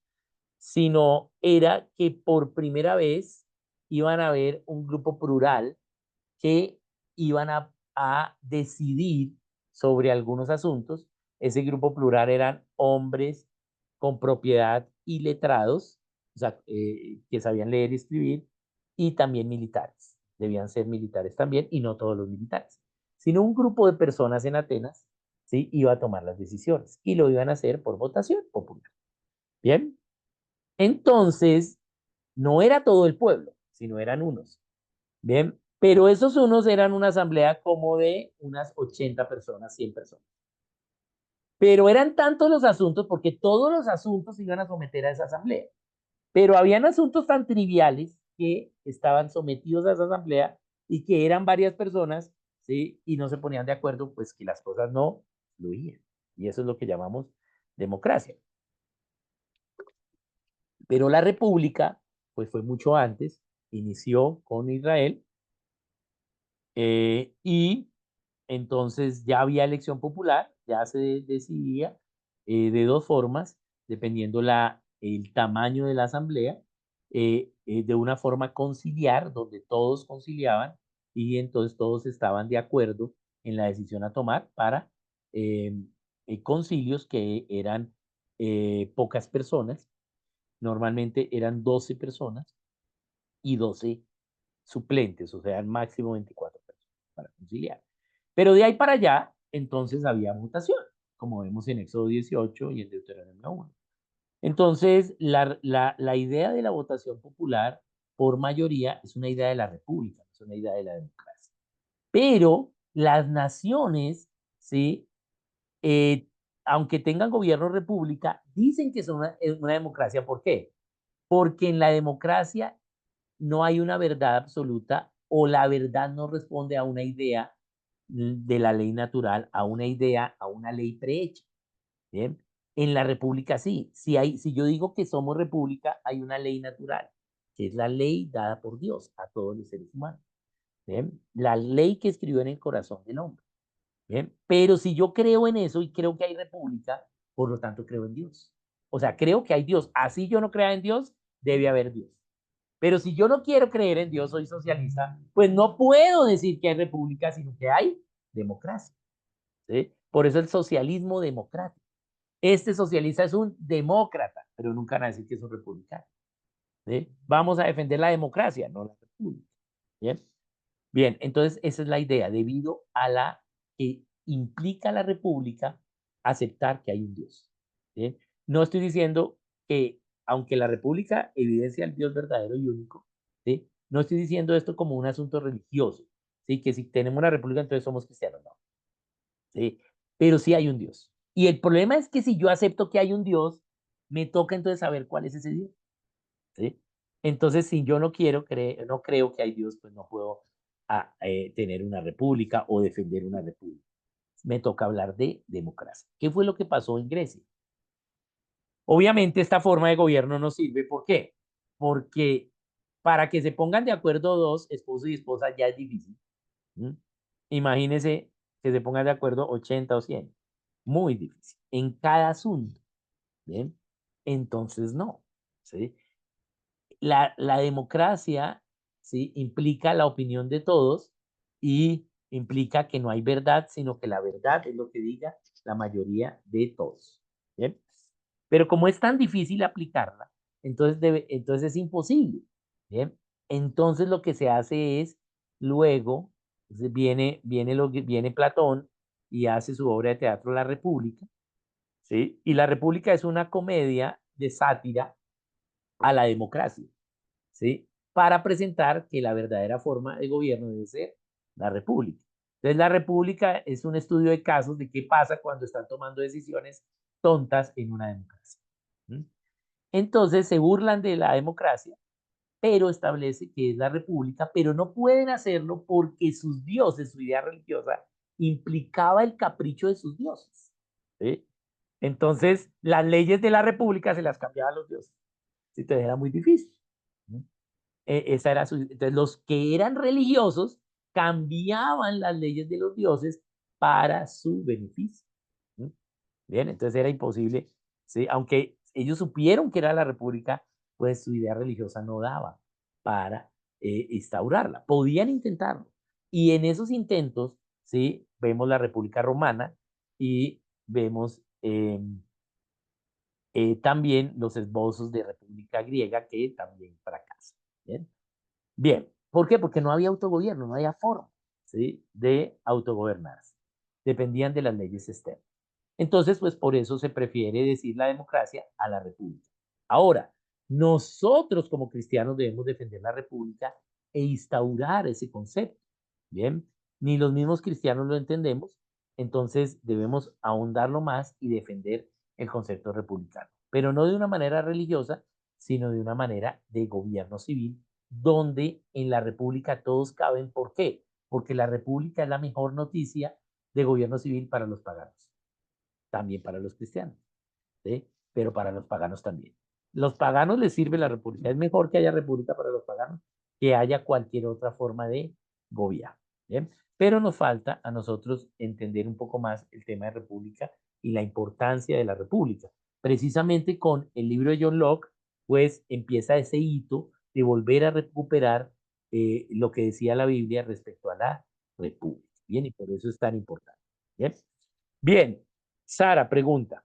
sino era que por primera vez iban a haber un grupo plural que iban a decidir sobre algunos asuntos. Ese grupo plural eran hombres con propiedad y letrados, o sea, que sabían leer y escribir, y también militares. Debían ser militares también, y no todos los militares, sino un grupo de personas en Atenas, ¿sí? Iba a tomar las decisiones y lo iban a hacer por votación popular. Bien, entonces no era todo el pueblo, sino eran unos. Bien, pero esos unos eran una asamblea como de unas 80 personas, 100 personas. Pero eran tantos los asuntos porque todos los asuntos se iban a someter a esa asamblea. Pero habían asuntos tan triviales que estaban sometidos a esa asamblea y que eran varias personas, ¿sí? Y no se ponían de acuerdo, pues que las cosas no fluían. Y eso es lo que llamamos democracia. Pero la república, pues fue mucho antes, inició con Israel y entonces ya había elección popular, ya se decidía de dos formas, dependiendo el tamaño de la asamblea, de una forma conciliar, donde todos conciliaban, y entonces todos estaban de acuerdo en la decisión a tomar para concilios que eran pocas personas, normalmente eran 12 personas y 12 suplentes, o sea, al máximo 24 personas para conciliar. Pero de ahí para allá, entonces había votación, como vemos en Éxodo 18 y en Deuteronomio 1. Entonces, la idea de la votación popular por mayoría es una idea de la república, es una idea de la democracia. Pero las naciones, ¿sí? Eh, aunque tengan gobierno república, dicen que son una democracia. ¿Por qué? Porque en la democracia no hay una verdad absoluta o la verdad no responde a una idea de la ley natural, a una idea, a una ley prehecha. ¿Bien? En la república sí. Si yo digo que somos república, hay una ley natural, que es la ley dada por Dios a todos los seres humanos. ¿Bien? La ley que escribió en el corazón del hombre. ¿Bien? Pero si yo creo en eso y creo que hay república, por lo tanto creo en Dios. O sea, creo que hay Dios. Así yo no crea en Dios, debe haber Dios. Pero si yo no quiero creer en Dios, soy socialista, pues no puedo decir que hay república, sino que hay democracia. ¿Sí? Por eso el socialismo democrático. Este socialista es un demócrata, pero nunca van a decir que es un republicano. ¿Sí? Vamos a defender la democracia, no la república. ¿Bien? Bien, entonces esa es la idea, debido a la que implica la república aceptar que hay un Dios. ¿Bien? No estoy diciendo que, aunque la república evidencia al Dios verdadero y único, ¿sí? No estoy diciendo esto como un asunto religioso, ¿sí? Que si tenemos una república entonces somos cristianos, no. ¿Sí? Pero sí hay un Dios. Y el problema es que si yo acepto que hay un Dios, me toca entonces saber cuál es ese Dios. ¿Sí? Entonces, si yo no quiero creer, no creo que hay Dios, pues no puedo tener una república o defender una república. Me toca hablar de democracia. ¿Qué fue lo que pasó en Grecia? Obviamente esta forma de gobierno no sirve. ¿Por qué? Porque para que se pongan de acuerdo dos, esposo y esposa, ya es difícil. ¿Mm? Imagínese que se pongan de acuerdo 80 o 100. Muy difícil. En cada asunto. ¿Bien? Entonces no. ¿Sí? La democracia, ¿sí? Implica la opinión de todos y implica que no hay verdad, sino que la verdad es lo que diga la mayoría de todos. ¿Bien? Pero como es tan difícil aplicarla, entonces es imposible. ¿Bien? Entonces lo que se hace es, luego, viene Platón y hace su obra de teatro La República, ¿sí? Y La República es una comedia de sátira a la democracia. ¿Sí? Para presentar que la verdadera forma de gobierno debe ser la república. Entonces, la república es un estudio de casos de qué pasa cuando están tomando decisiones tontas en una democracia. ¿Mm? Entonces, se burlan de la democracia, pero establece que es la república, pero no pueden hacerlo porque sus dioses, su idea religiosa, implicaba el capricho de sus dioses. ¿Sí? Entonces, las leyes de la república se las cambiaban los dioses. Entonces, era muy difícil. ¿Mm? Esa era entonces, los que eran religiosos cambiaban las leyes de los dioses para su beneficio. ¿Sí? Bien, entonces era imposible, ¿sí? Aunque ellos supieron que era la república, pues su idea religiosa no daba para instaurarla. Podían intentarlo. Y en esos intentos, ¿sí? Vemos la República Romana y vemos también los esbozos de República Griega que también fracasan. ¿Bien? Bien, ¿por qué? Porque no había autogobierno, no había forma, ¿sí? De autogobernarse. Dependían de las leyes externas. Entonces, pues por eso se prefiere decir la democracia a la república. Ahora, nosotros como cristianos debemos defender la república e instaurar ese concepto. Bien, ni los mismos cristianos lo entendemos, entonces debemos ahondarlo más y defender el concepto republicano, pero no de una manera religiosa, sino de una manera de gobierno civil, donde en la república todos caben. ¿Por qué? Porque la república es la mejor noticia de gobierno civil para los paganos, también para los cristianos, ¿sí? Pero para los paganos también. Los paganos les sirve la república. Es mejor que haya república para los paganos que haya cualquier otra forma de gobierno. ¿Bien? Pero nos falta a nosotros entender un poco más el tema de república y la importancia de la república. Precisamente con el libro de John Locke, pues empieza ese hito de volver a recuperar lo que decía la Biblia respecto a la república. Bien, y por eso es tan importante. Bien, bien. Sara pregunta.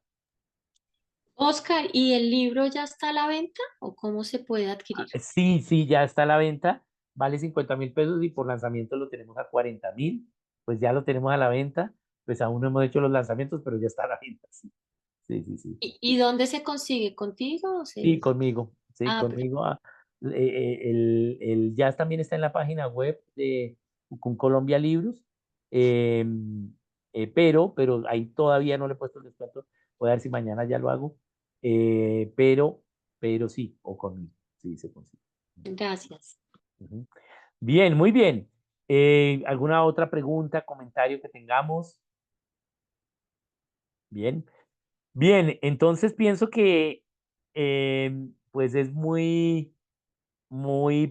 Oscar, ¿y el libro ya está a la venta o cómo se puede adquirir? Sí, sí, ya está a la venta, vale 50.000 pesos y por lanzamiento lo tenemos a 40.000, pues ya lo tenemos a la venta, pues aún no hemos hecho los lanzamientos, pero ya está a la venta, sí, sí, sí, sí. ¿Y dónde se consigue? ¿Contigo? Sí, conmigo, sí, Ah, conmigo. Ya también está en la página web de con Colombia Libros, pero ahí todavía no le he puesto el descuento. Voy a ver si mañana ya lo hago, eh, pero, pero sí, o conmigo, sí, se consigue. gracias. Ujú. Bien, muy bien. ¿Alguna otra pregunta, comentario que tengamos? Bien. Bien, entonces pienso que pues es muy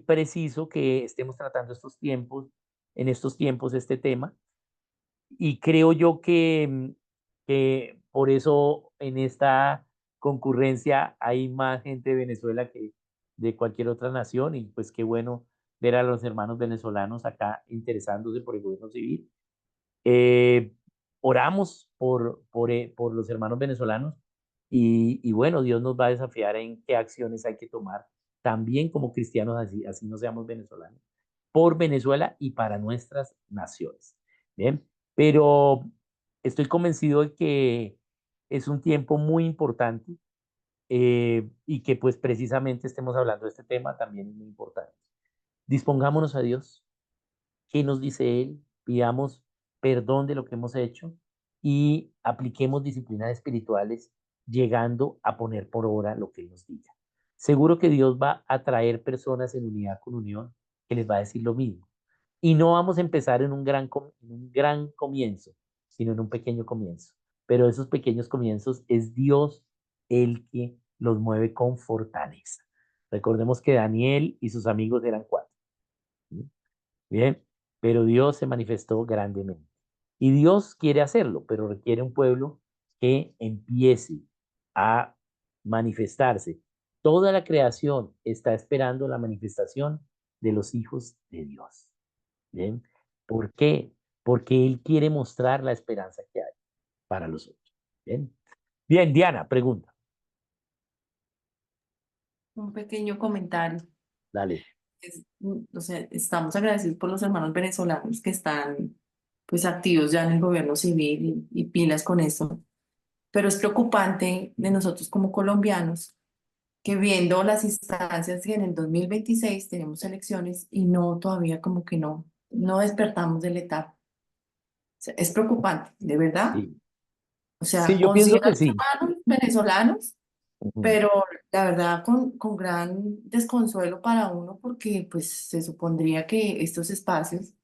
preciso que estemos tratando en estos tiempos, este tema. Y creo yo que por eso en esta concurrencia hay más gente de Venezuela que de cualquier otra nación. Y pues qué bueno ver a los hermanos venezolanos acá interesándose por el gobierno civil. Eh, Oramos por los hermanos venezolanos y bueno, Dios nos va a desafiar en qué acciones hay que tomar también como cristianos, así no seamos venezolanos, por Venezuela y para nuestras naciones. Bien, pero estoy convencido de que es un tiempo muy importante y que pues precisamente estemos hablando de este tema también es muy importante. Dispongámonos a Dios. ¿Qué nos dice Él? Pidamos perdón de lo que hemos hecho y apliquemos disciplinas espirituales llegando a poner por obra lo que Él nos diga. Seguro que Dios va a traer personas en unidad con unión que les va a decir lo mismo. Y no vamos a empezar en un gran comienzo, sino en un pequeño comienzo. Pero esos pequeños comienzos es Dios el que los mueve con fortaleza. Recordemos que Daniel y sus amigos eran cuatro. ¿Sí? Bien, pero Dios se manifestó grandemente. Y Dios quiere hacerlo, pero requiere un pueblo que empiece a manifestarse. Toda la creación está esperando la manifestación de los hijos de Dios. Bien, ¿por qué? Porque Él quiere mostrar la esperanza que hay para los otros. Bien, bien, Diana, pregunta. Un pequeño comentario. Dale. O sea, estamos agradecidos por los hermanos venezolanos que están pues activos ya en el gobierno civil y pilas con esto, pero es preocupante de nosotros como colombianos que viendo las instancias que en el 2026 tenemos elecciones y no, todavía como que no despertamos del letargo. O sea, es preocupante, de verdad. Sí, O sí, sea, yo pienso considero a que los sí. hermanos venezolanos, Ujú. pero la verdad con gran desconsuelo para uno porque pues se supondría que estos espacios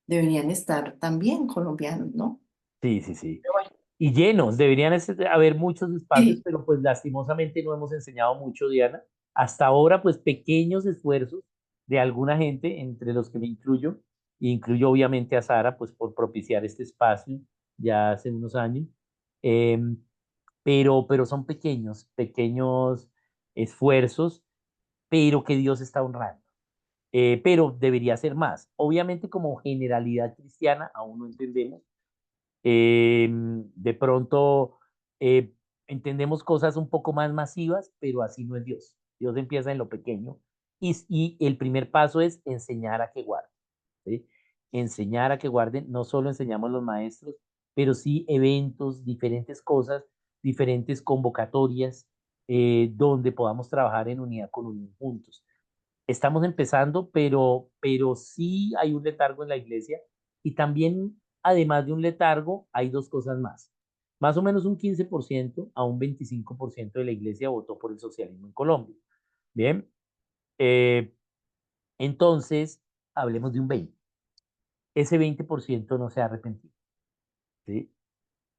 deberían estar también colombianos, ¿no? Sí, sí, sí. Pero bueno, Y llenos, deberían haber muchos espacios, sí, pero pues lastimosamente no hemos enseñado mucho, Diana. Hasta ahora, pues pequeños esfuerzos de alguna gente, entre los que me incluyo, e incluyo obviamente a Sara, pues por propiciar este espacio ya hace unos años. Em, pero son pequeños esfuerzos, pero que Dios está honrando. Pero debería ser más. Obviamente como generalidad cristiana, aún no entendemos de pronto eh, entendemos cosas un poco más masivas, pero así no es Dios. Dios empieza en lo pequeño y el primer paso es enseñar a que guarden. ¿Sí? Enseñar a que guarden, no solo enseñamos los maestros, pero sí eventos, diferentes cosas, diferentes convocatorias donde podamos trabajar en unidad con unidad juntos. Estamos empezando, pero sí hay un letargo en la iglesia y también, además de un letargo, hay dos cosas más. Más o menos un 15% a un 25% de la iglesia votó por el socialismo en Colombia. Bien, eh, entonces hablemos de un 20. Ese 20% no se ha arrepentido. ¿Sí?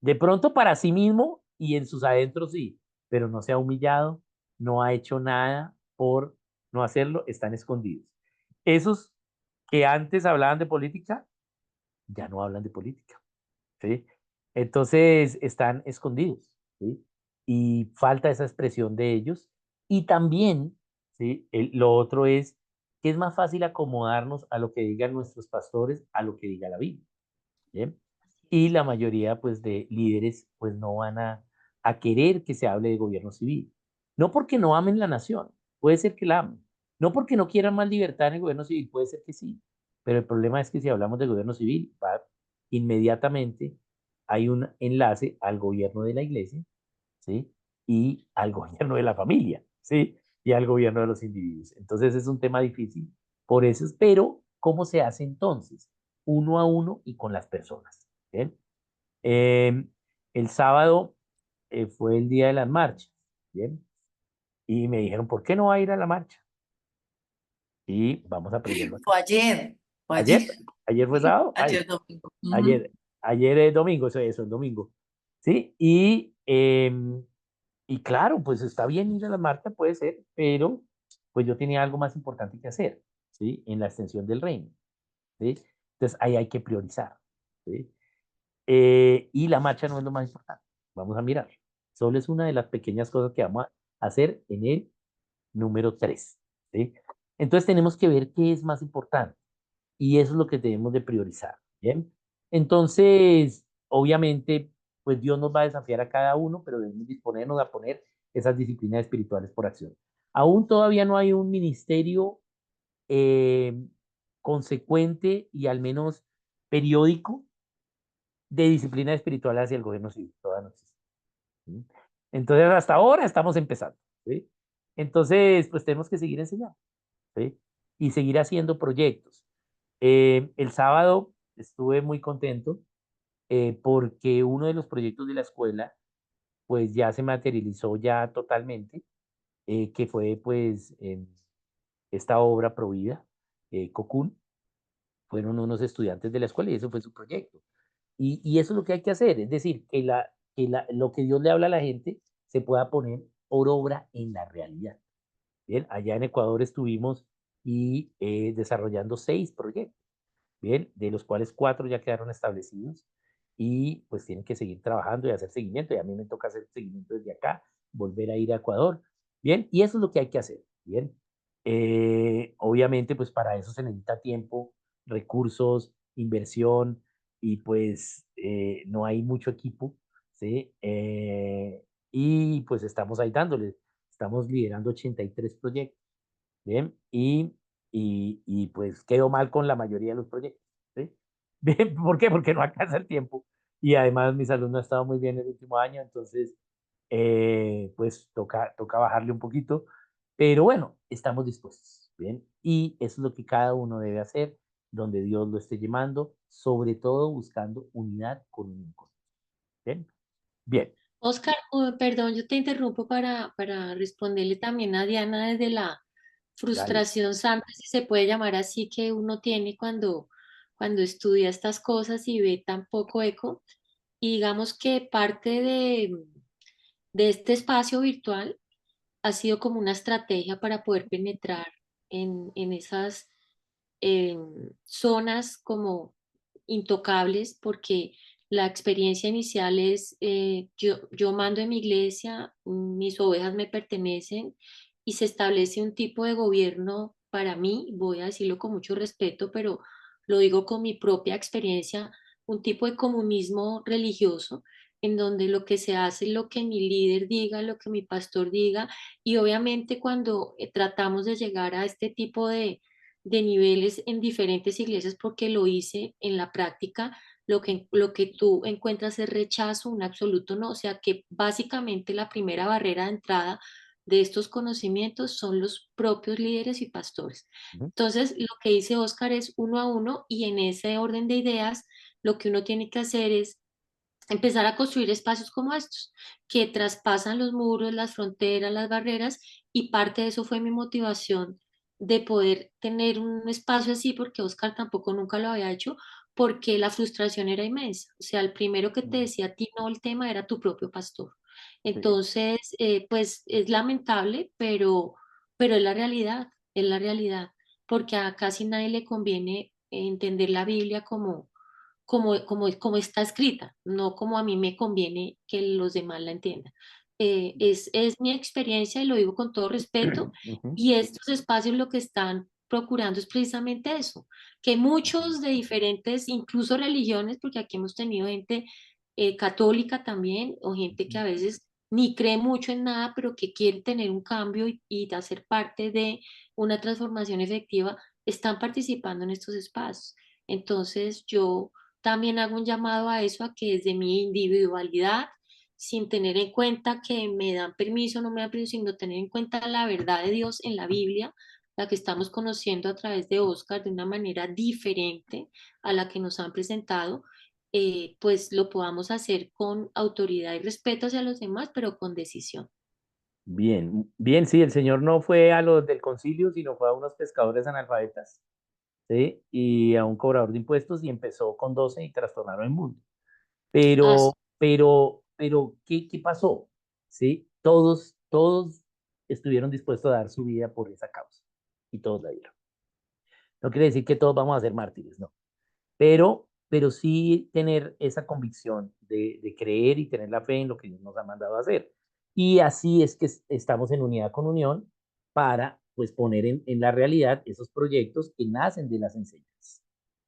De pronto para sí mismo y en sus adentros sí, pero no se ha humillado, no ha hecho nada por no hacerlo, están escondidos. Esos que antes hablaban de política, ya no hablan de política, ¿sí? Entonces están escondidos, ¿sí? Y falta esa expresión de ellos. Y también, ¿sí? Lo otro es que es más fácil acomodarnos a lo que digan nuestros pastores, a lo que diga la Biblia, ¿bien? Y la mayoría, pues, de líderes, pues, no van a querer que se hable de gobierno civil. No porque no amen la nación, puede ser que la amen. No porque no quieran más libertad en el gobierno civil, puede ser que sí. Pero el problema es que si hablamos de gobierno civil, inmediatamente hay un enlace al gobierno de la iglesia, ¿sí? Y al gobierno de la familia, ¿sí? Y al gobierno de los individuos. Entonces es un tema difícil. Por eso, pero ¿cómo se hace entonces? Uno a uno y con las personas. ¿Bien? El sábado fue el día de las marchas, ¿bien? Y me dijeron, ¿por qué no va a ir a la marcha? Y vamos a aprenderlo. Fue ayer, fue ¿Ayer? ayer, ¿Ayer fue sábado? Ay, ayer domingo. Ujú. ayer, ayer es domingo, eso, el domingo. ¿Sí? Y claro, pues está bien ir a la marcha, puede ser, pero pues yo tenía algo más importante que hacer, ¿sí? En la extensión del reino, ¿sí? Entonces ahí hay que priorizar, ¿sí? Y la marcha no es lo más importante. Vamos a mirar. Solo es una de las pequeñas cosas que vamos a hacer en el número 3, ¿sí? Entonces tenemos que ver qué es más importante y eso es lo que tenemos de priorizar, ¿bien? Entonces, obviamente, pues Dios nos va a desafiar a cada uno, pero debemos disponernos a poner esas disciplinas espirituales por acción. Aún todavía no hay un ministerio eh, consecuente y al menos periódico de disciplina espiritual hacia el gobierno civil. Todavía no existe. ¿Sí? Entonces, hasta ahora estamos empezando. ¿Sí? Entonces, pues tenemos que seguir enseñando. ¿Sí? Y seguir haciendo proyectos. El sábado estuve muy contento porque uno de los proyectos de la escuela, pues ya se materializó ya totalmente, que fue pues esta obra Provida, Cocoon, fueron unos estudiantes de la escuela y eso fue su proyecto. Y eso es lo que hay que hacer, es decir, lo que Dios le habla a la gente se pueda poner por obra en la realidad. Bien, allá en Ecuador estuvimos desarrollando 6 proyectos, bien, de los cuales 4 ya quedaron establecidos y pues tienen que seguir trabajando y hacer seguimiento. Y a mí me toca hacer seguimiento desde acá, volver a ir a Ecuador, bien, y eso es lo que hay que hacer, bien. Obviamente, pues para eso se necesita tiempo, recursos, inversión y pues no hay mucho equipo, ¿sí? Y pues estamos ahí dándoles, estamos liderando 83 proyectos. Bien, pues quedo mal con la mayoría de los proyectos, ¿sí? Bien, ¿por qué? Porque no alcanza el tiempo y además mi salud no ha estado muy bien el último año, entonces pues toca bajarle un poquito, pero bueno, estamos dispuestos, ¿bien? Y eso es lo que cada uno debe hacer, donde Dios lo esté llamando, sobre todo buscando unidad con un encuentro, ¿bien? Bien, Oscar, perdón, yo te interrumpo para responderle también a Diana desde la dale. frustración santa, si se puede llamar así, que uno tiene cuando estudia estas cosas y ve tan poco eco. Y digamos que parte de este espacio virtual ha sido como una estrategia para poder penetrar en esas zonas como intocables, porque la experiencia inicial es, yo mando en mi iglesia, mis ovejas me pertenecen y se establece un tipo de gobierno para mí, voy a decirlo con mucho respeto, pero lo digo con mi propia experiencia, un tipo de comunismo religioso en donde lo que se hace es lo que mi líder diga, lo que mi pastor diga, y obviamente cuando tratamos de llegar a este tipo de niveles en diferentes iglesias, porque lo hice en la práctica, lo que tú encuentras es rechazo, un absoluto no, o sea que básicamente la primera barrera de entrada de estos conocimientos son los propios líderes y pastores. Ujú, Entonces, lo que dice Oscar es uno a uno y en ese orden de ideas, lo que uno tiene que hacer es empezar a construir espacios como estos, que traspasan los muros, las fronteras, las barreras, y parte de eso fue mi motivación de poder tener un espacio así, porque Oscar tampoco nunca lo había hecho, porque la frustración era inmensa. O sea, el primero que te ujú, decía a ti no el tema era tu propio pastor. sí, Entonces, pues es lamentable, pero es la realidad, porque a casi nadie le conviene entender la Biblia como está escrita, no como a mí me conviene que los demás la entiendan. Es mi experiencia y lo digo con todo respeto, ujú, y estos espacios lo que están procurando es precisamente eso, que muchos de diferentes, incluso religiones, porque aquí hemos tenido gente católica también, o gente que a veces ni cree mucho en nada, pero que quiere tener un cambio y hacer parte de una transformación efectiva, están participando en estos espacios. Entonces yo también hago un llamado a eso, a que desde mi individualidad, sin tener en cuenta que me dan permiso o no me dan permiso, sino tener en cuenta la verdad de Dios en la Biblia, la que estamos conociendo a través de Oscar de una manera diferente a la que nos han presentado, pues lo podamos hacer con autoridad y respeto hacia los demás, pero con decisión. Bien, bien, sí, el Señor no fue a los del concilio, sino fue a unos pescadores analfabetas, ¿sí? Y a un cobrador de impuestos y empezó con 12 y trastornaron el mundo. Así. Pero, ¿qué pasó? ¿Sí? Todos estuvieron dispuestos a dar su vida por esa causa y todos la dieron. No quiere decir que todos vamos a ser mártires, no. Pero sí tener esa convicción de creer y tener la fe en lo que Dios nos ha mandado a hacer. Y así es que estamos en unidad con unión para pues poner en la realidad esos proyectos que nacen de las enseñanzas.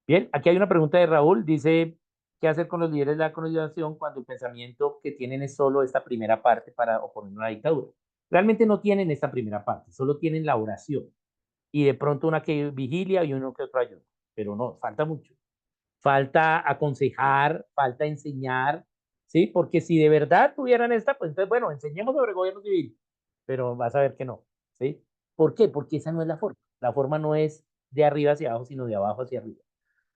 Bien, aquí hay una pregunta de Raúl, dice, ¿qué hacer con los líderes de la colonización cuando el pensamiento que tienen es solo esta primera parte para oponer una dictadura? Realmente no tienen esta primera parte, solo tienen la oración y de pronto una que vigilia y uno que otro ayuno, pero no, falta mucho. Falta aconsejar, falta enseñar, ¿sí? Porque si de verdad tuvieran esta, pues entonces, bueno, enseñemos sobre gobierno civil, pero vas a ver que no, ¿sí? ¿Por qué? Porque esa no es la forma. La forma no es de arriba hacia abajo, sino de abajo hacia arriba.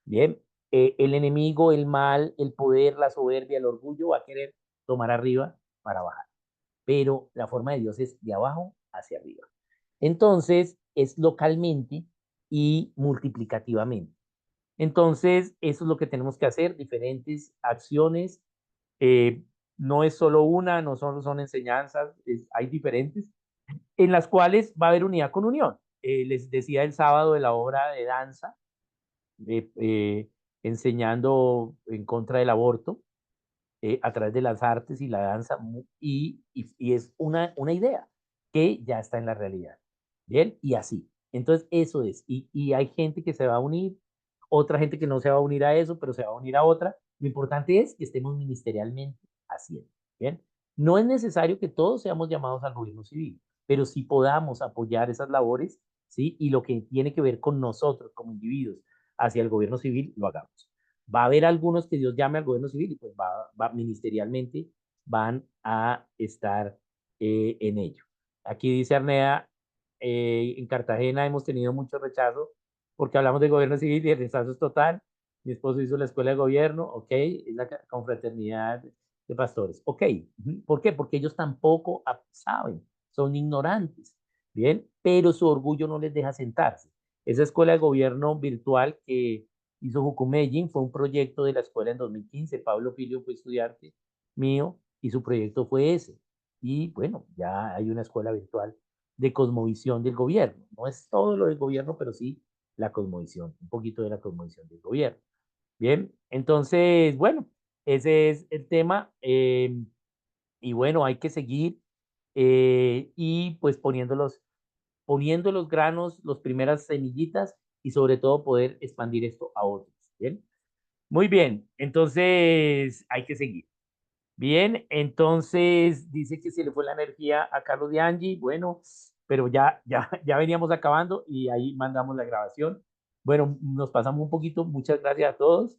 Bien, el enemigo, el mal, el poder, la soberbia, el orgullo va a querer tomar arriba para bajar. Pero la forma de Dios es de abajo hacia arriba. Entonces, es localmente y multiplicativamente. Entonces, eso es lo que tenemos que hacer, diferentes acciones. No es solo una, no solo son enseñanzas, hay diferentes, en las cuales va a haber unidad con unión. Les decía el sábado de la obra de danza, de, enseñando en contra del aborto, a través de las artes y la danza, y es una idea que ya está en la realidad. Bien, y así. Entonces, eso es. Y hay gente que se va a unir, otra gente que no se va a unir a eso, pero se va a unir a otra. Lo importante es que estemos ministerialmente haciendo. Bien, no es necesario que todos seamos llamados al gobierno civil, pero sí podamos apoyar esas labores, ¿sí? Y lo que tiene que ver con nosotros como individuos hacia el gobierno civil, lo hagamos. Va a haber algunos que Dios llame al gobierno civil y pues ministerialmente van a estar en ello. Aquí dice Arnea, en Cartagena hemos tenido mucho rechazo porque hablamos de gobierno civil y el rechazo es total. Mi esposo hizo la escuela de gobierno, ok, es la confraternidad de pastores, ok. ¿Por qué? Porque ellos tampoco saben, son ignorantes, bien, pero su orgullo no les deja sentarse. Esa escuela de gobierno virtual que hizo Jucumellín fue un proyecto de la escuela en 2015. Pablo Filio fue estudiante mío y su proyecto fue ese. Y bueno, ya hay una escuela virtual de cosmovisión del gobierno. No es todo lo del gobierno, pero sí la cosmovisión, un poquito de la cosmovisión del gobierno. Bien, entonces, bueno, ese es el tema. Y bueno, hay que seguir y pues poniendo los granos, las primeras semillitas y sobre todo poder expandir esto a otros. Bien, muy bien, entonces hay que seguir. Bien, entonces dice que se le fue la energía a Carlos de Angie, bueno, pero ya veníamos acabando y ahí mandamos la grabación. Bueno, nos pasamos un poquito, muchas gracias a todos.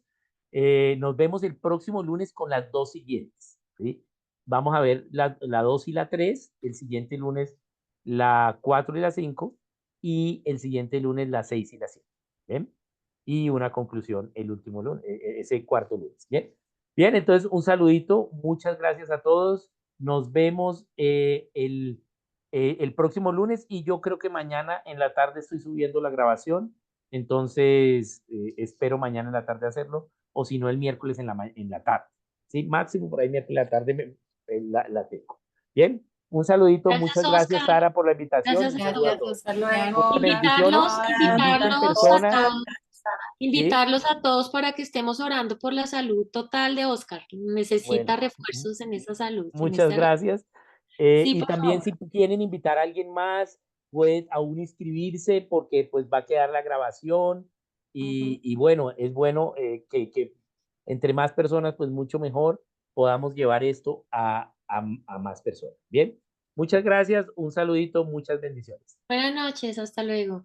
Nos vemos el próximo lunes con las dos siguientes, ¿sí? Vamos a ver la 2 y la 3, el siguiente lunes la 4 y la 5 y el siguiente lunes la 6 y la 7, ¿bien? Y una conclusión el último lunes, ese cuarto lunes, ¿bien? Bien, entonces un saludito, muchas gracias a todos. Nos vemos el próximo lunes y yo creo que mañana en la tarde estoy subiendo la grabación, entonces espero mañana en la tarde hacerlo o si no el miércoles en la tarde. Sí, máximo por ahí miércoles en la tarde la tengo. Bien, un saludito, Gracias, muchas gracias Oscar. Sara por la invitación. Gracias Un a saludo a Gracias, todos. todos. hasta luego. Muchas bendiciones. Inviten Invitarlos a personas. todos. ¿Sí? Invitarlos a todos para que estemos orando por la salud total de Oscar. Necesita Bueno, refuerzos en esa salud, en muchas ese. gracias. Sí, Y por también favor. si quieren invitar a alguien más, pueden aún inscribirse porque pues va a quedar la grabación y bueno, es bueno que entre más personas, pues mucho mejor podamos llevar esto a más personas. Bien, muchas gracias, un saludito, muchas bendiciones. Buenas noches, hasta luego.